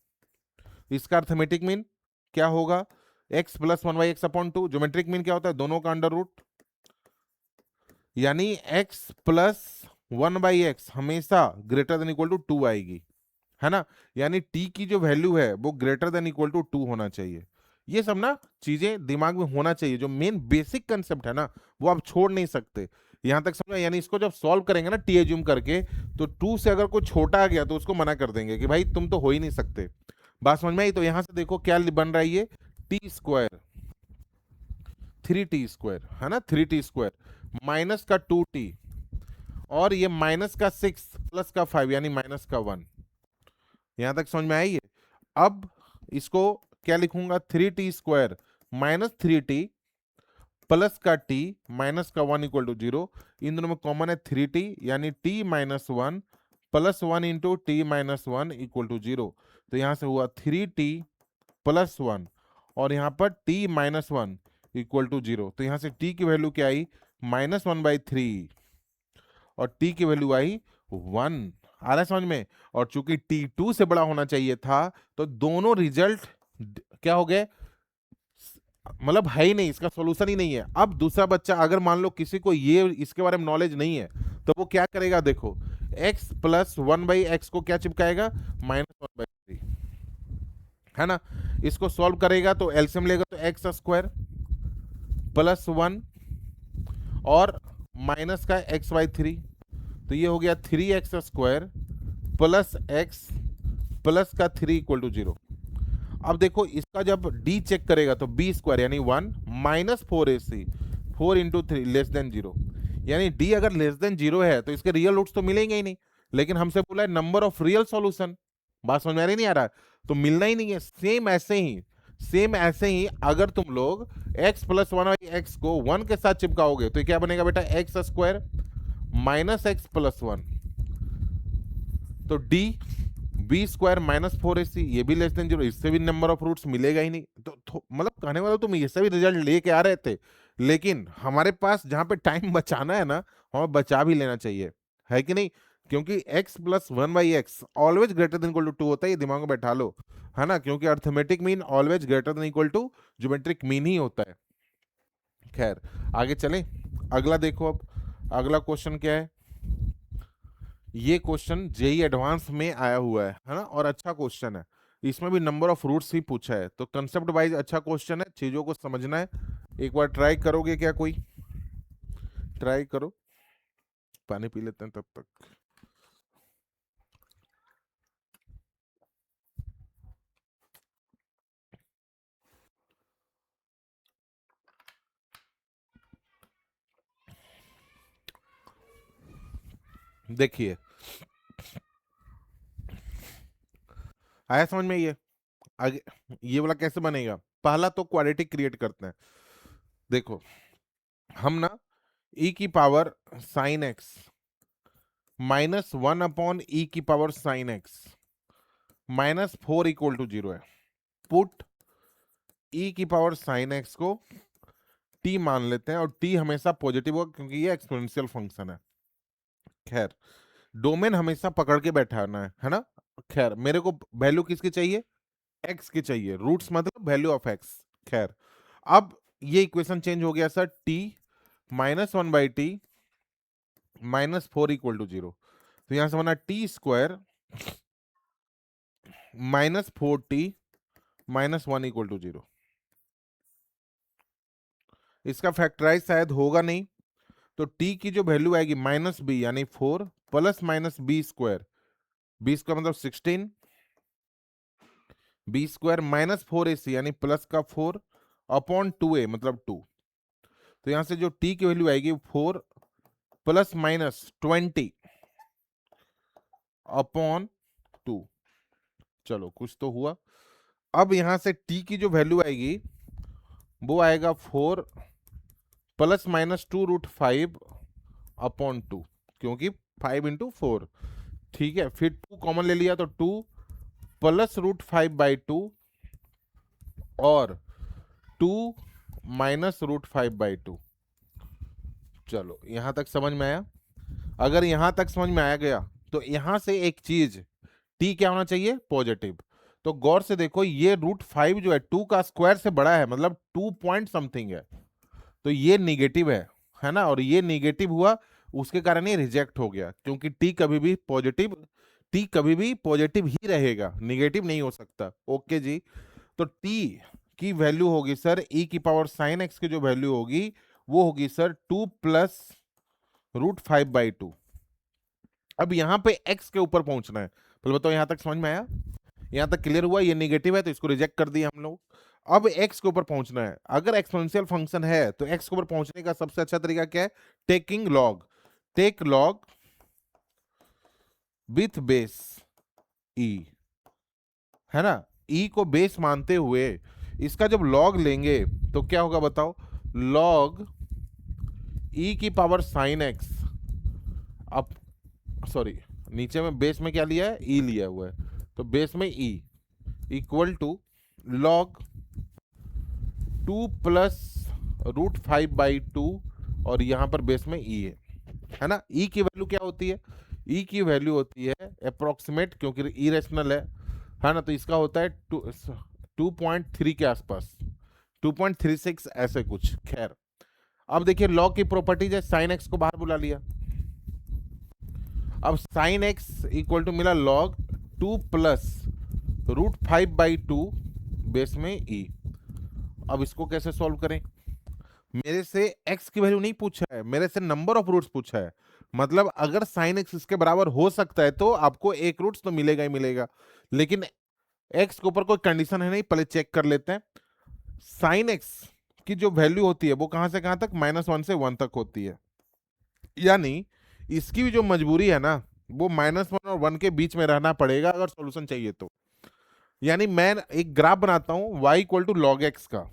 इसका अर्थमेटिक मीन क्या होगा, x प्लस 1/x अपॉन 2। ज्योमेट्रिक मीन क्या होता है, दोनों का अंडर रूट, यानी x प्लस 1/x हमेशा ग्रेटर देन इक्वल टू 2 आएगी, है ना। यानी t की जो वैल्यू है वो ग्रेटर देन इक्वल टू 2 होना चाहिए। ये सब ना चीजें दिमाग में होना चाहिए, जो मेन बेसिक कंसेप्ट है ना, वो आप छोड़ नहीं सकते। यहां तक समझा, यानी इसको जब सॉल्व करेंगे ना टी एज्यूम करके, तो 2 से अगर कोई छोटा आ गया तो उसको मना कर देंगे कि भाई तुम तो हो ही नहीं सकते। बात समझ में आई। तो यहां से देखो क्या बन रहा है, ये टी स्क्वायर 3t स्क्वायर, है ना, 3t स्क्वायर माइनस का 2t, और ये माइनस का 6 प्लस का 5 यानी माइनस का 1। यहां तक समझ में आई है। अब इसको क्या लिखूंगा, 3t स्क्वायर -3t प्लस का t माइनस का 1 इक्वल टू 0। इन दोनों में कॉमन है 3t, यानी t minus 1 plus 1 into t minus 1 equal to 0। तो यहां से हुआ 3t प्लस 1, और यहाँ पर t माइनस 1 इक्वल टू 0। तो यहां से t की वैल्यू क्या आई, -1/3, और t की वैल्यू आई 1। आ रहा है समझ में। और चूंकि t 2 से बड़ा होना चाहिए था, तो दोनों रिजल्ट क्या हो गए, मतलब है ही नहीं, इसका सॉल्यूशन ही नहीं है। अब दूसरा बच्चा, अगर मान लो किसी को ये इसके बारे में नॉलेज नहीं है, तो वो क्या करेगा, देखो x प्लस 1/x को क्या चिपकाएगा, -1/3, है ना। इसको सॉल्व करेगा तो एलसीएम लेगा, तो एक्स स्क्वायर प्लस 1 और माइनस का x/3, तो ये हो गया 3x² प्लस x प्लस का 3 इक्वल टू 0। अब देखो इसका जब d चेक करेगा तो b² यानी 1 minus 4ac 4 into 3 less than 0, यानी d अगर लेस देन 0 है तो इसके रियल रूट्स तो मिलेंगे ही नहीं। लेकिन हमसे बोला है नंबर ऑफ रियल सॉल्यूशन, बात समझ में आ रही नहीं आ रहा, तो मिलना ही नहीं है। सेम ऐसे ही अगर तुम लोग x प्लस 1/x को 1 के साथ चिपकाओगे तो क्या बनेगा बेटा, x² माइनस एक्स प्लस 1, तो d b² -4ac, ये भी लेस देन 0, इससे भी नंबर ऑफ रूट्स मिलेगा ही नहीं। तो मतलब कहने वाला तुम इससे भी रिजल्ट लेके आ रहे थे, लेकिन हमारे पास जहां पे टाइम बचाना है ना, हमें बचा भी लेना चाहिए, है कि नहीं। क्योंकि x प्लस 1/x always greater than equal to 2 होता है, ये दिमाग में बैठा लो, है ना। क्योंकि arithmetic mean always greater than equal to geometric mean ही होता है। खैर आगे चलें, अगला देखो। अब अगला क्वेश्चन क्या है, ये क्वेश्चन जेई एडवांस में आया हुआ है ना, और अच्छा क्वेश्चन है। इसमें भी नंबर ऑफ रूट्स ही पूछा है, तो कंसेप्ट वाइज अच्छा क्वेश्चन है, चीजों को समझना है। एक बार ट्राई करोगे क्या, कोई ट्राई करो, पानी पी लेते हैं तब तक। देखिए आया समझ में, ये आगे ये वाला कैसे बनेगा। पहला तो क्वाड्रेटिक क्रिएट करते हैं। देखो हम ना e की power sine x -1/e⁻⁻sin x -4 = 0 है। पुट e की पावर साइन एक्स को t मान लेते हैं, और t हमेशा पॉजिटिव होगा क्योंकि ये एक्सपोनेंशियल फंक्शन है। खैर, डोमेन हमेशा पकड़ के बैठाना है ना। खैर, मेरे को वैल्यू किसकी चाहिए? x की चाहिए। रूट्स मतलब वैल्यू ऑफ x। खैर, अब ये इक्वेशन चेंज हो गया सर। t -1/t -4 = 0। तो यहां से बना t² -4t -1 = 0। इसका फैक्टराइज शायद होगा नहीं, तो t की जो वैल्यू आएगी -b यानी 4 प्लस -b²। b² मतलब 16, b² -4ac यानी प्लस का 4 अपॉन 2a मतलब 2। तो यहां से जो t की वैल्यू आएगी 4 प्लस -20 अपॉन 2। चलो, कुछ तो हुआ। अब यहां से t की जो वैल्यू आएगी वो आएगा 4 प्लस -2√5 अपॉन 2, क्योंकि 5 × 4। ठीक है, फिर 2 कॉमन ले लिया तो 2 प्लस √5/2 और 2 माइनस √5/2। चलो, यहां तक समझ में आया? अगर यहां तक समझ में आया गया तो यहां से एक चीज, टी क्या होना चाहिए? पॉजिटिव। तो गौर से देखो, ये √5 जो है 2 का स्क्वायर से बड़ा है, मतलब 2 पॉइंट समथिंग है, तो ये निगेटिव है ना। और ये निगेटिव हुआ, उसके कारण ये रिजेक्ट हो गया, क्योंकि टी कभी भी पॉजिटिव ही रहेगा, निगेटिव नहीं हो सकता। ओके जी। तो टी की वैल्यू होगी सर e की पावर साइन एक्स की जो वैल्यू होगी वो होगी सर 2 प्लस √5/2। अब यहां पे x के ऊपर पहुंचना है। पहले बताओ, यहां तक समझ में आया? यहां तक क्लियर हुआ? ये नेगेटिव है तो इसको रिजेक्ट कर दिया हम लोग। अब x के ऊपर पहुंचना है। अगर एक्सपोनेंशियल फंक्शन है तो x के ऊपर पहुंचने का सबसे अच्छा तरीका क्या है? Taking log. Take log with base e, है ना। e को बेस मानते हुए इसका जब लॉग लेंगे तो क्या होगा बताओ? लॉग e की पावर साइन एक्स, अब सॉरी, नीचे में बेस में क्या लिया है? e लिया हुआ है, तो बेस में e equal to log 2 plus √5/2, और यहां पर बेस में e है ना। e की वैल्यू क्या होती है? e की वैल्यू होती है अप्रोक्सीमेट, क्योंकि इरेशनल है ना। तो इसका होता है 2.3 के आसपास, 2.36 ऐसे कुछ। खैर, अब देखिए लॉग की प्रॉपर्टीज है, साइन एक्स को बाहर बुला लिया। अब साइन एक्स इक्वल टू मिला लॉग 2 प्लस √5/2 बेस में e। अब इसको कैसे सॉल्व करें? मेरे से x की वैल्यू नहीं पूछा है, मेरे से नंबर ऑफ रूट्स पूछा है। मतलब अगर साइन एक्स इसके बराबर हो सकता है तो आपको एक रूट्स तो मिलेगा ही मिलेगा, लेकिन x के ऊपर कोई कंडीशन है नहीं। पहले चेक कर लेते हैं। साइन एक्स की जो वैल्यू होती है वो कहां से कहां तक? -1 से 1 तक होती है। यानी इसकी भी जो मजबूरी है ना, वो -1 और 1 के बीच में रहना पड़ेगा अगर सॉल्यूशन चाहिए तो। यानी मैं एक ग्राफ बनाता हूं y = log x का,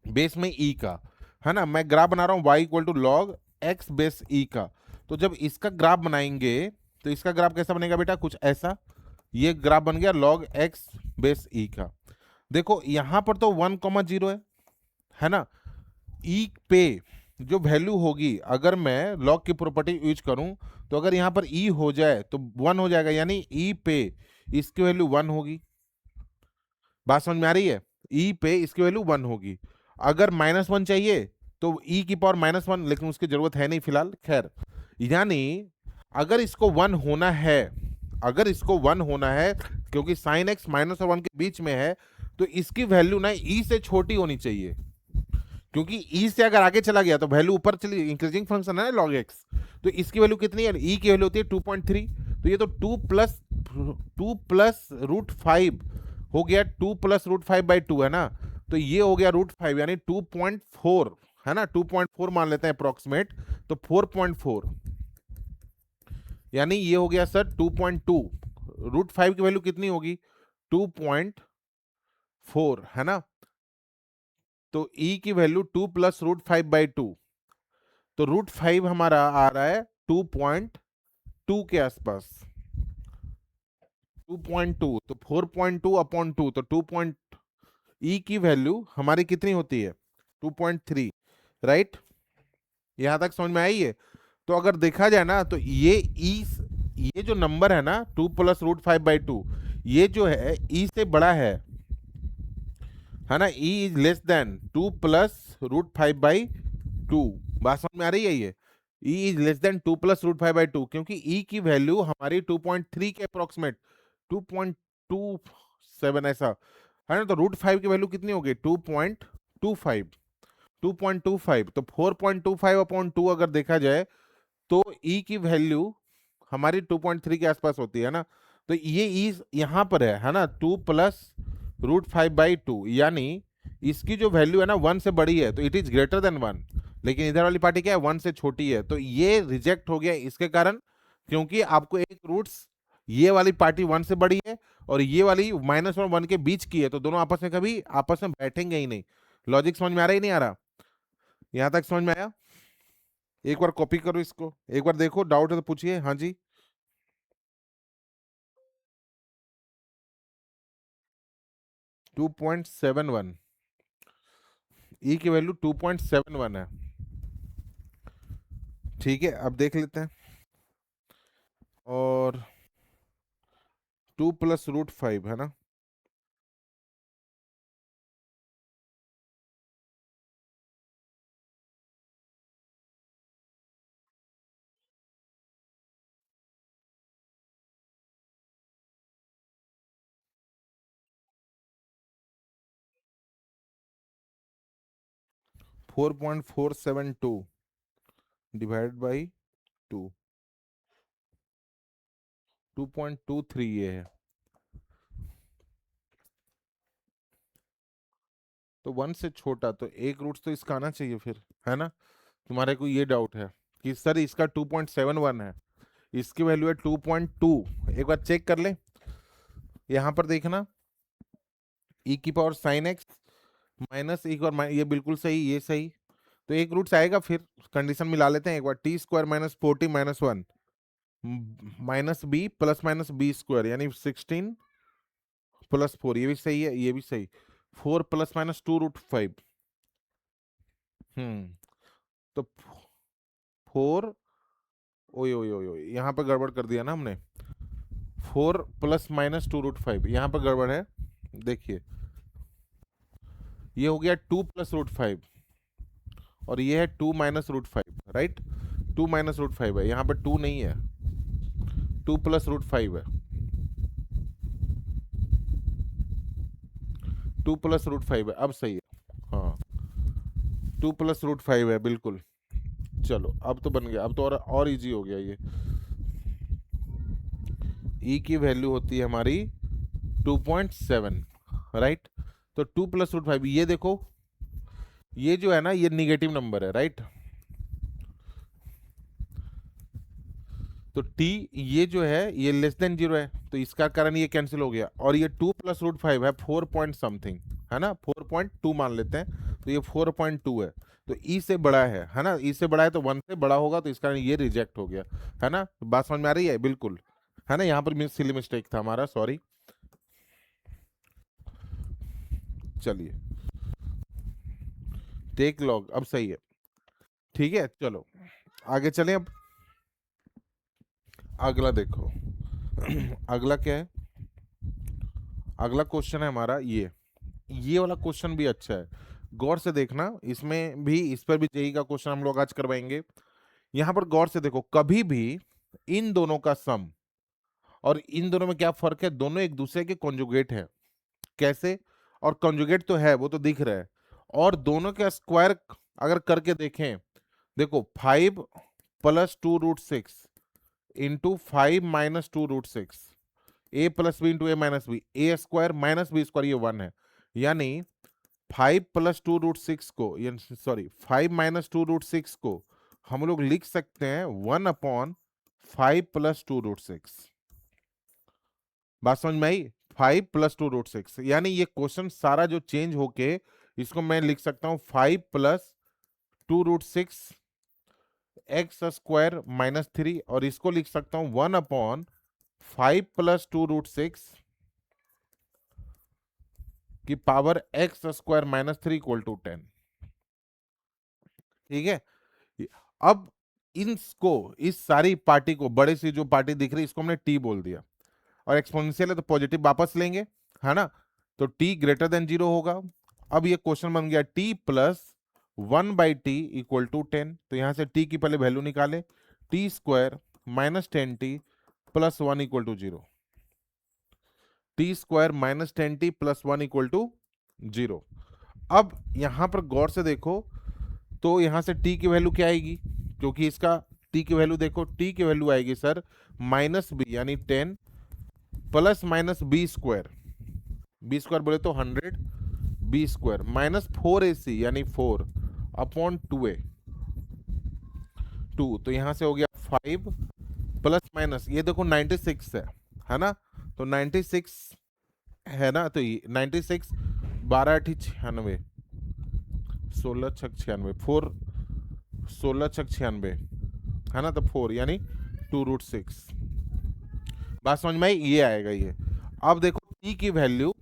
बेस में e का, है ना। मैं ग्राफ बना रहा हूं y = log x base e का। तो जब इसका ग्राफ बनाएंगे तो इसका ग्राफ कैसा बनेगा बेटा? कुछ ऐसा। ये ग्राफ बन गया log x बेस e का। देखो यहां पर तो 1,0 है ना। e पे जो वैल्यू होगी, अगर मैं लॉग की प्रॉपर्टी यूज करूं तो अगर यहां पर e हो जाए तो 1 हो जाएगा, यानी e पे इसकी वैल्यू 1 होगी। बात समझ में आ रही है? e पे इसकी वैल्यू 1 होगी। अगर -1 चाहिए तो e की पावर -1, लेकिन उसकी जरूरत है नहीं फिलहाल। खैर, यानी अगर इसको 1 होना है, अगर इसको 1 होना है, क्योंकि साइन एक्स माइनस और 1 के बीच में है, तो इसकी वैल्यू ना e से छोटी होनी चाहिए, क्योंकि e से अगर आगे चला गया तो वैल्यू ऊपर चली, इंक्रीजिंग फंक्शन है ना log x। तो इसकी वैल्यू कितनी है? e की वैल्यू होती है 2.3। तो ये तो 2 प्लस √5 हो गया, 2 प्लस √5/2 है ना। तो ये हो गया √5, यानी 2.4 है ना। 2.4 मान लेते हैं अप्रोक्सीमेट, तो 4.4, यानी ये हो गया सर 2.2। √5 की वैल्यू कितनी होगी? 2.4 है ना। तो e की वैल्यू 2 प्लस √5/2 तो √5 हमारा आ रहा है 2.2 के आसपास, 2.2, तो 4.2 अपॉन 2, तो 2 ई की वैल्यू हमारी कितनी होती है 2.3, राइट। यहां तक समझ में आई है। तो अगर देखा जाए ना तो ये जो नंबर है ना 2 प्लस √5/2, ये जो है ई से बड़ा है ना, E is less than 2 plus √5/2। बात समझ में आ रही है ये, E is less than 2 plus √5/2, क्योंकि ई की वैल्यू हमारी 2.3 के अप्रोक्सीमेट 2.27 ऐसा है ना। तो √5 की वैल्यू कितनी हो गई 2.25, 2.25, तो 4.25 अपॉन 2 अगर देखा जाए तो ई की वैल्यू हमारी 2.3 के आसपास होती है ना। तो ये ई यहां पर है ना, 2 प्लस √5/2, यानी इसकी जो वैल्यू है ना 1 से बड़ी है, तो इट इज ग्रेटर देन 1, लेकिन इधर वाली पार्टी क्या है 1 से छोटी है, तो ये रिजेक्ट हो गया इसके कारण, क्योंकि आपको एक रूट्स ये वाली पार्टी 1 से बड़ी है और ये वाली -1 के बीच की है, तो दोनों आपस में कभी आपस में बैठेंगे ही नहीं। लॉजिक समझ में आ रहा ही नहीं आ रहा, यहां तक समझ में आया। एक बार कॉपी करो इसको, एक बार देखो, डाउट है तो पूछिए। हाँ जी, 2.71, ई की वैल्यू 2.71 है। ठीक है, अब देख लेते हैं। और 2 प्लस √5 है ना, (4.472) डिवाइड बाई 2, 2.23 ये है। तो 1 से छोटा, तो एक रूट तो इसका आना चाहिए फिर, है ना। तुम्हारे को ये डाउट है कि सर इसका 2.71 है, इसकी वैल्यू है 2.2, एक बार चेक कर ले। यहां पर देखना, ई की पावर साइन एक्स माइनस एक और ये बिल्कुल सही, ये सही, तो एक रूट्स आएगा। फिर कंडीशन मिला लेते हैं एक बार, t² - 40 - 1 minus b plus minus b square, यानी 16 प्लस 4, ये भी सही है, ये भी सही। 4 प्लस माइनस 2√5, तो 4, ओए ओए ओए ओए, यहाँ पर गड़बड़ कर दिया ना हमने। 4 प्लस माइनस 2√5 यहाँ पर गड़बड़ है, देखिए ये हो गया 2 प्लस √5 और ये है 2 माइनस √5, राइट। 2 माइनस √5 है, यहाँ पर 2 नहीं है, 2 प्लस √5 है, 2 प्लस √5 है, अब सही है। हाँ, 2 प्लस √5 है बिल्कुल। चलो अब तो बन गया, अब तो और इजी हो गया ये। ई की वैल्यू होती है हमारी 2.7, राइट। तो 2 प्लस √5, ये देखो, ये जो है ना ये निगेटिव नंबर है, राइट। तो t ये जो है ये लेस देन 0 है, तो इसका कारण ये कैंसिल हो गया, और ये 2 प्लस √5 है 4 पॉइंट समथिंग, है ना, 4.2 मान लेते हैं, तो ये 4.2 है, तो ई से बड़ा है ना, ई से बड़ा है तो 1 से बड़ा होगा, तो इस कारण ये रिजेक्ट हो गया, है ना। बात समझ में आ रही है बिल्कुल, है ना। यहाँ पर सिली मिस्टेक था हमारा, सॉरी। चलिए, टेक लॉग अब सही है, ठीक है। चलो आगे चलें अब, अगला देखो। अगला क्या है, अगला क्वेश्चन है हमारा ये वाला क्वेश्चन भी अच्छा है, गौर से देखना, इसमें भी, इस पर भी जेई का क्वेश्चन हम लोग आज करवाएंगे। यहां पर गौर से देखो, कभी भी इन दोनों का सम और इन दोनों में क्या फर्क है, दोनों एक दूसरे के कॉन्जुगेट है। कैसे, और कॉन्जुगेट तो है वो तो दिख रहा है, और दोनों का स्क्वायर अगर करके देखें, देखो 5 प्लस 2√6 इंटू 5 माइनस 2√6, ए प्लस बी इंटू ए माइनस बी, ए स्क्वायर माइनस बी स्क्वायर, ये 1 है, यानी 5 प्लस 2√6 को, सॉरी 5 माइनस 2√6 को हम लोग लिख सकते हैं 1/5 प्लस 2√6। बात समझ में आई, 5 प्लस 2√6, यानी ये क्वेश्चन सारा जो चेंज होके इसको मैं लिख सकता हूं 5 प्लस 2√6 एक्स स्क्वायर माइनस 3, और इसको लिख सकता हूं 1/5 प्लस 2√6 की power x square minus 3 equal to 10। ठीक है, अब इनको, इस सारी पार्टी को, बड़े सी जो पार्टी दिख रही है इसको हमने टी बोल दिया, और एक्सपोनेंशियल है तो पॉजिटिव वापस लेंगे, है ना, तो t ग्रेटर देन 0 होगा। अब ये क्वेश्चन बन गया t plus 1/t equal to 10, तो यहां से t की पहले वैल्यू निकाले, t square minus 10t plus 1 equal to 0, t square minus 10t plus 1 equal to 0। अब यहां पर गौर से देखो, तो यहां से t की वैल्यू क्या आएगी, क्योंकि इसका t की वैल्यू देखो, t की वैल्यू आएगी सर माइनस बी यानी 10 plus minus b square, b square बोले तो 100, बी स्क्वायर माइनस 4ac यानी 4 अपॉन 2a, 2, तो यहां से हो गया 5 प्लस माइनस, ये देखो 96 है ना, तो 96 है ना, तो ये 96, 12 8 96, 16 6 96, 4 16 6 96 है ना, तो 4 यानी 2√6। बात समझ में आई, ये आएगा ये। अब देखो t की वैल्यू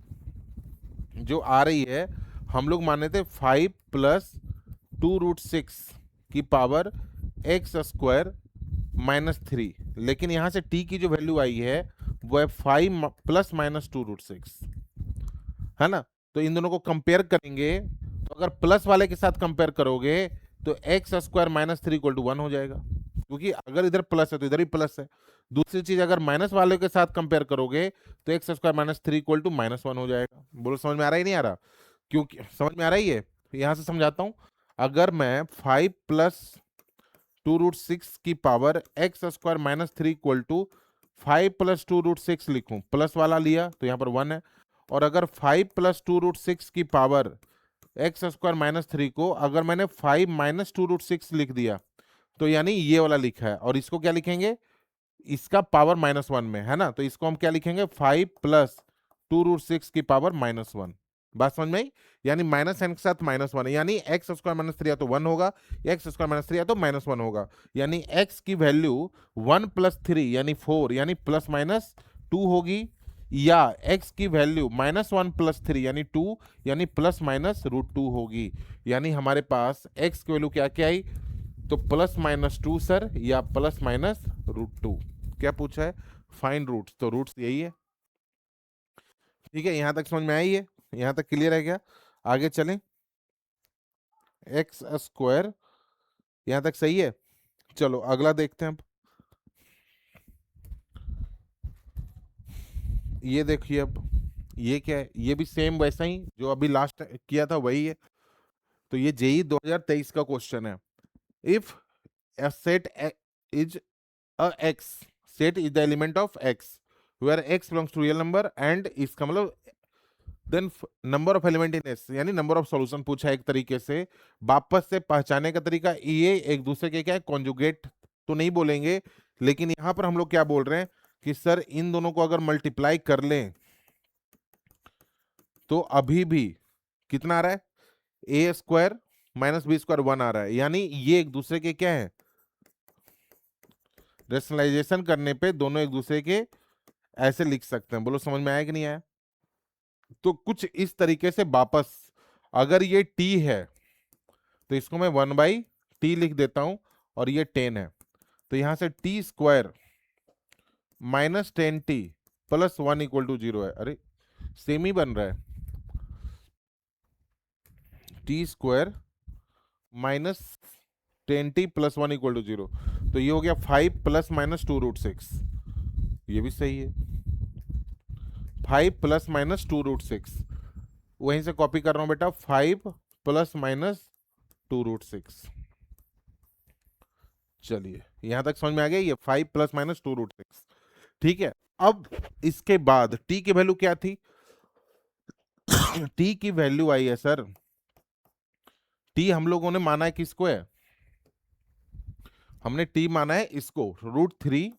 जो आ रही है, हम लोग माने थे 5 प्लस 2√6 की पावर एक्स स्क्वायर माइनस 3, लेकिन यहां से t की जो वैल्यू आई है वो है 5 प्लस माइनस 2√6, है ना, तो इन दोनों को कंपेयर करेंगे, तो अगर प्लस वाले के साथ कंपेयर करोगे तो x square minus 3 equal to 1 हो जाएगा, क्योंकि अगर इधर प्लस है तो इधर भी प्लस है। दूसरी चीज, अगर माइनस वाले के साथ कंपेयर करोगे तो x square minus 3 equal to minus 1 हो जाएगा। बोलो समझ में आ रहा है नहीं आ रहा, क्योंकि समझ में आ रहा है ये, यहां से समझाता हूं। अगर मैं 5 प्लस 2√6 की power x square minus 3 equal to 5 plus 2√6 लिखूं, प्लस वाला लिया तो यहाँ पर 1 है, और अगर 5 प्लस 2√6 की पावर एक्स स्क्वायर माइनस 3 को अगर मैंने 5 माइनस 2√6 लिख दिया, तो यानी ये वाला लिखा है, और इसको क्या लिखेंगे, इसका पावर -1 में है ना, तो इसको हम क्या लिखेंगे, 5 प्लस 2√6 की पावर -1। बात समझ में आई, यानी माइनस एन के साथ -1 है, यानी एक्स स्क्वायर माइनस 3 या तो 1 होगा, एक्स स्क्वायर माइनस 3 या तो -1 होगा, यानी एक्स की वैल्यू 1 प्लस 3 यानी 4 यानी प्लस माइनस 2 होगी, या x की वैल्यू -1 प्लस 3 यानी 2 यानी प्लस माइनस √2 होगी। यानी हमारे पास x की वैल्यू क्या क्या आई, तो प्लस माइनस 2 सर, या प्लस माइनस √2। क्या पूछा है, फाइंड रूट्स, तो रूट्स यही है। ठीक है, यहां तक समझ में आई है, यहां तक क्लियर है क्या, आगे चलें। एक्स स्क्वायर यहां तक सही है, चलो अगला देखते हैं अब। ये देखिए, अब ये क्या है, ये भी सेम वैसा ही जो अभी लास्ट किया था वही है, तो ये जेई 2023 का क्वेश्चन है। If a set is a x, set is the element of x where x belongs to real number and इसका मतलब then number of element in S, यानी नंबर ऑफ सॉल्यूशन पूछा है एक तरीके से। वापस से पहचाने का तरीका ये एक दूसरे के क्या है, कॉन्जुगेट तो नहीं बोलेंगे, लेकिन यहां पर हम लोग क्या बोल रहे हैं कि सर इन दोनों को अगर मल्टीप्लाई कर लें तो अभी भी कितना आ रहा है, ए स्क्वायर माइनस बी स्क्वायर 1 आ रहा है, यानी ये एक दूसरे के क्या है, रेशनलाइजेशन करने पे दोनों एक दूसरे के ऐसे लिख सकते हैं। बोलो समझ में आया कि नहीं आया, तो कुछ इस तरीके से वापस, अगर ये t है तो इसको मैं 1/t लिख देता हूं, और ये 10 है, तो यहां से t square minus 10t plus 1 equal to 0 है, अरे सेम ही बन रहा है, t square minus 10t plus 1 equal to 0, तो ये हो गया 5 प्लस माइनस 2√6, ये भी सही है, 5 प्लस माइनस 2√6, वहीं से कॉपी कर रहा हूं बेटा, 5 प्लस माइनस 2√6। चलिए यहां तक समझ में आ गया, ये 5 प्लस माइनस 2√6। ठीक है, अब इसके बाद t की वैल्यू क्या थी, t की वैल्यू आई है सर, t हम लोगों ने माना है किसको है, हमने t माना है इसको, √3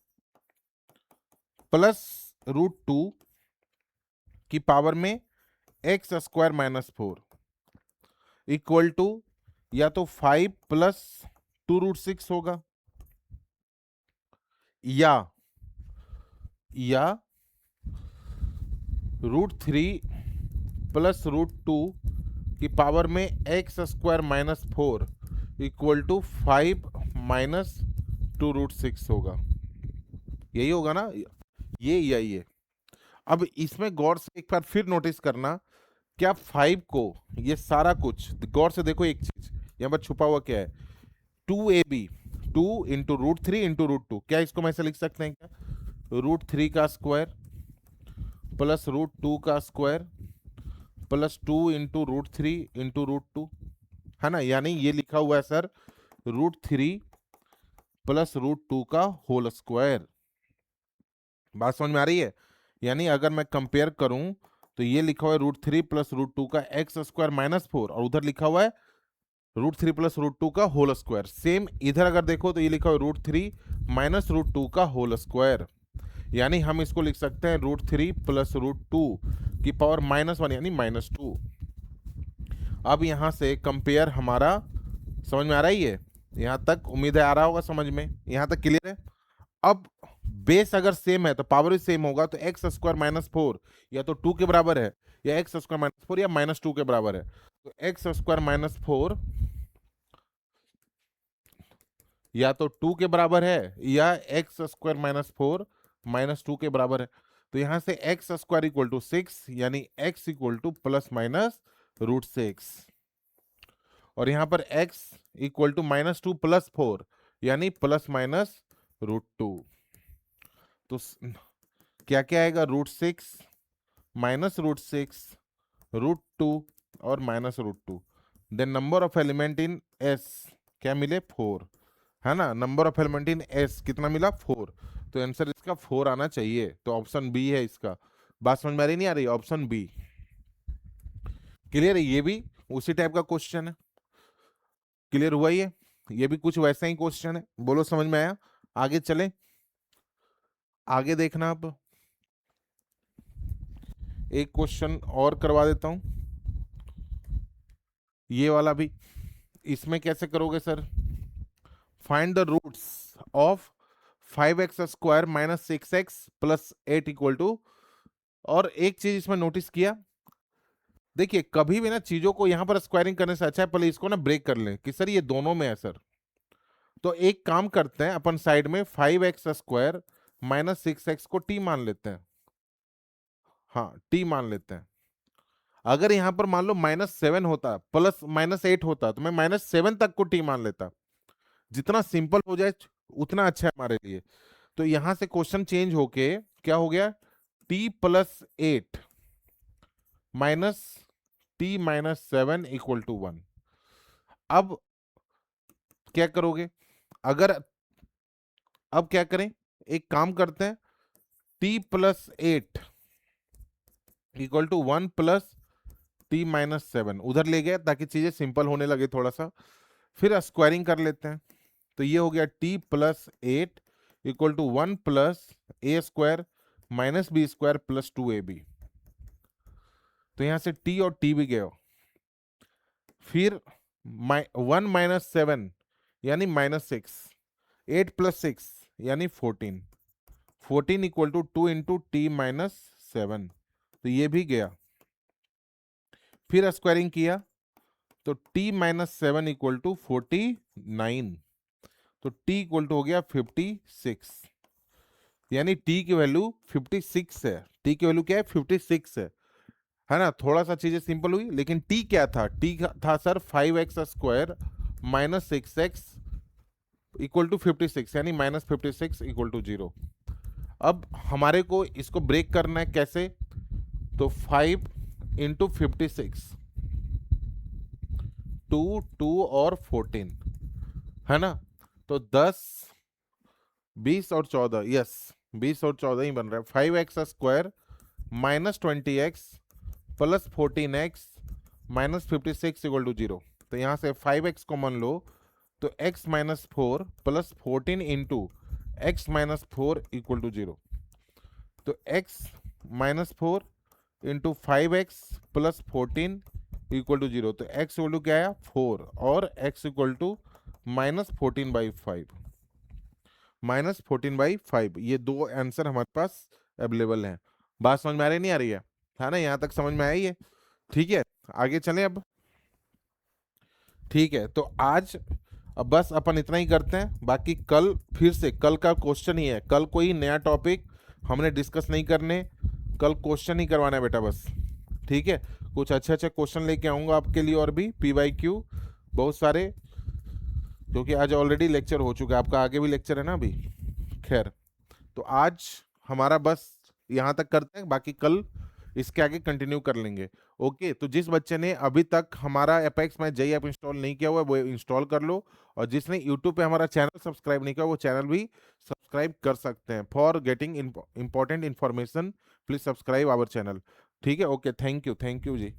प्लस √2 की पावर में x square minus 4 equal to या तो 5 प्लस 2√6 होगा, या √3 प्लस √2 की पावर में x² - 4 इक्वल टू 5 माइनस 2√6 होगा। यही होगा ना, ये यही है। अब इसमें गौर से एक बार फिर नोटिस करना, क्या 5 को, ये सारा कुछ गौर से देखो, एक चीज यहाँ पर छुपा हुआ क्या है, 2ab 2 इंटू √3 इंटू √2, क्या इसको मैं ऐसे लिख सकते हैं क्या, √3 का स्क्वायर प्लस √2 का स्क्वायर प्लस 2 इंटू √3 इंटू √2, है ना, यानी ये लिखा हुआ है सर √3 प्लस √2 का होल स्क्वायर। बात समझ में आ रही है? यानी अगर मैं कंपेयर करूं तो ये लिखा हुआ है √3 प्लस √2 का x² - 4, और उधर लिखा हुआ है √3 प्लस √2 का होल स्क्वायर। सेम इधर अगर देखो तो ये लिखा हुआ है √3 माइनस √2 का होल स्क्वायर। यानी हम इसको लिख सकते हैं √3 प्लस √2 की पावर -1 यानी -2। अब यहां से कंपेयर हमारा समझ में आ रहा ही है? यहां तक उम्मीद है आ रहा होगा समझ में, यहां तक क्लियर है? अब बेस अगर सेम है तो पावर भी सेम होगा, तो x² - 4 या तो 2 के बराबर है, या x² - 4 या -2 के बराबर है। तो x² - 4 या तो 2 के बराबर है, या x² - 4 -2 के बराबर है। तो यहां से x² इक्वल टू 6, यानी x equal two plus minus √6, और यहां पर x इक्वल टू -2 प्लस 4 यानी प्लस माइनस √2। तो क्या क्या आएगा, √6 माइनस √6 √2 और minus √2। Then number of element in S क्या मिले, 4, है ना। Number of element in S कितना मिला, 4। तो आंसर इसका 4 आना चाहिए, तो ऑप्शन बी है इसका। बात समझ में आ रही नहीं आ रही, ऑप्शन बी क्लियर है। ये भी उसी टाइप का क्वेश्चन है, क्लियर हुआ ये भी कुछ वैसा ही क्वेश्चन है। बोलो समझ में आया? आगे चले, आगे देखना। अब एक क्वेश्चन और करवा देता हूं, ये वाला भी। इसमें कैसे करोगे sir, find the roots of 5x² - 6x + 8 equal to. और एक चीज इसमें नोटिस किया, देखिए कभी भी ना चीजों को यहां पर स्क्वायरिंग करने से अच्छा है पहले इसको ना ब्रेक कर लें कि सर ये दोनों में है सर। तो एक काम करते हैं, अपन साइड में 5x² - 6x को t मान लेते हैं। हाँ, t मान लेते हैं। अगर यहां पर मान लो -7 होता प्लस -8 होता तो मैं -7 तक को t मान लेता। जितना सिंपल हो जाए उतना अच्छा है हमारे लिए। तो यहां से क्वेश्चन चेंज होके क्या हो गया, t + 8 minus t - 7 equal to 1। अब क्या करोगे, अगर अब क्या करें, एक काम करते हैं, t + 8 equal to 1 plus t - 7 उधर ले गए ताकि चीजें सिंपल होने लगे थोड़ा सा। फिर स्क्वायरिंग कर लेते हैं, तो ये हो गया t + 8 equal to 1 plus a² - b² + 2ab। तो यहां से t और t भी गए। फिर 1 - 7 यानी -6, 8 + 6 यानी 14, 14 इक्वल टू 2 इंटू t - 7, तो ये भी गया। फिर स्क्वायरिंग किया तो t - 7 इक्वल टू 49, तो t इक्वल टू हो गया 56, यानी t की वैल्यू 56 है। t की वैल्यू क्या है, 56 है ना। थोड़ा सा चीजें सिंपल हुई, लेकिन t क्या था, t था sir 5x² - 6x equal to 56, यानी -56 इक्वल टू 0। अब हमारे को इसको ब्रेक करना है कैसे, तो 5 इंटू 56, 2 2 और 14, है ना। तो 10 20 और 14, यस 20 और 14 ही बन रहा है। 5x² - 20x plus 14x - 56 equal to 0। तो यहां से 5x कॉमन लो, तो x - 4 plus 14 into x - 4 equal to 0। तो x - 4 into 5x plus 14 equal to 0। तो x इक्वल टू क्या आया, 4, और x इक्वल टू -14/5। माइनस 14/5, ये दो आंसर हमारे पास अवेलेबल हैं। बात समझ में आ रही नहीं आ रही है ना? यहाँ तक समझ में आई है? ठीक है, आगे चलें अब। ठीक है, तो आज अब बस अपन इतना ही करते हैं, बाकी कल फिर से कल का क्वेश्चन ही है, कल कोई नया टॉपिक हमने डिस्कस नहीं करने, कल क्वेश्चन ही करवाना है बेटा बस। ठीक है, कुछ अच्छे अच्छे क्वेश्चन लेके आऊंगा आपके लिए, और भी PYQ बहुत सारे, क्योंकि आज ऑलरेडी लेक्चर हो चुका है आपका, आगे भी लेक्चर है ना अभी। खैर, तो आज हमारा बस यहाँ तक करते हैं, बाकी कल इसके आगे कंटिन्यू कर लेंगे। ओके, तो जिस बच्चे ने अभी तक हमारा Apex math JEE app install नहीं किया हुआ है वो इंस्टॉल कर लो, और जिसने यूट्यूब पे हमारा चैनल सब्सक्राइब नहीं किया वो चैनल भी सब्सक्राइब कर सकते हैं। For getting important information please subscribe our channel. ठीक है, ओके, थैंक यू जी।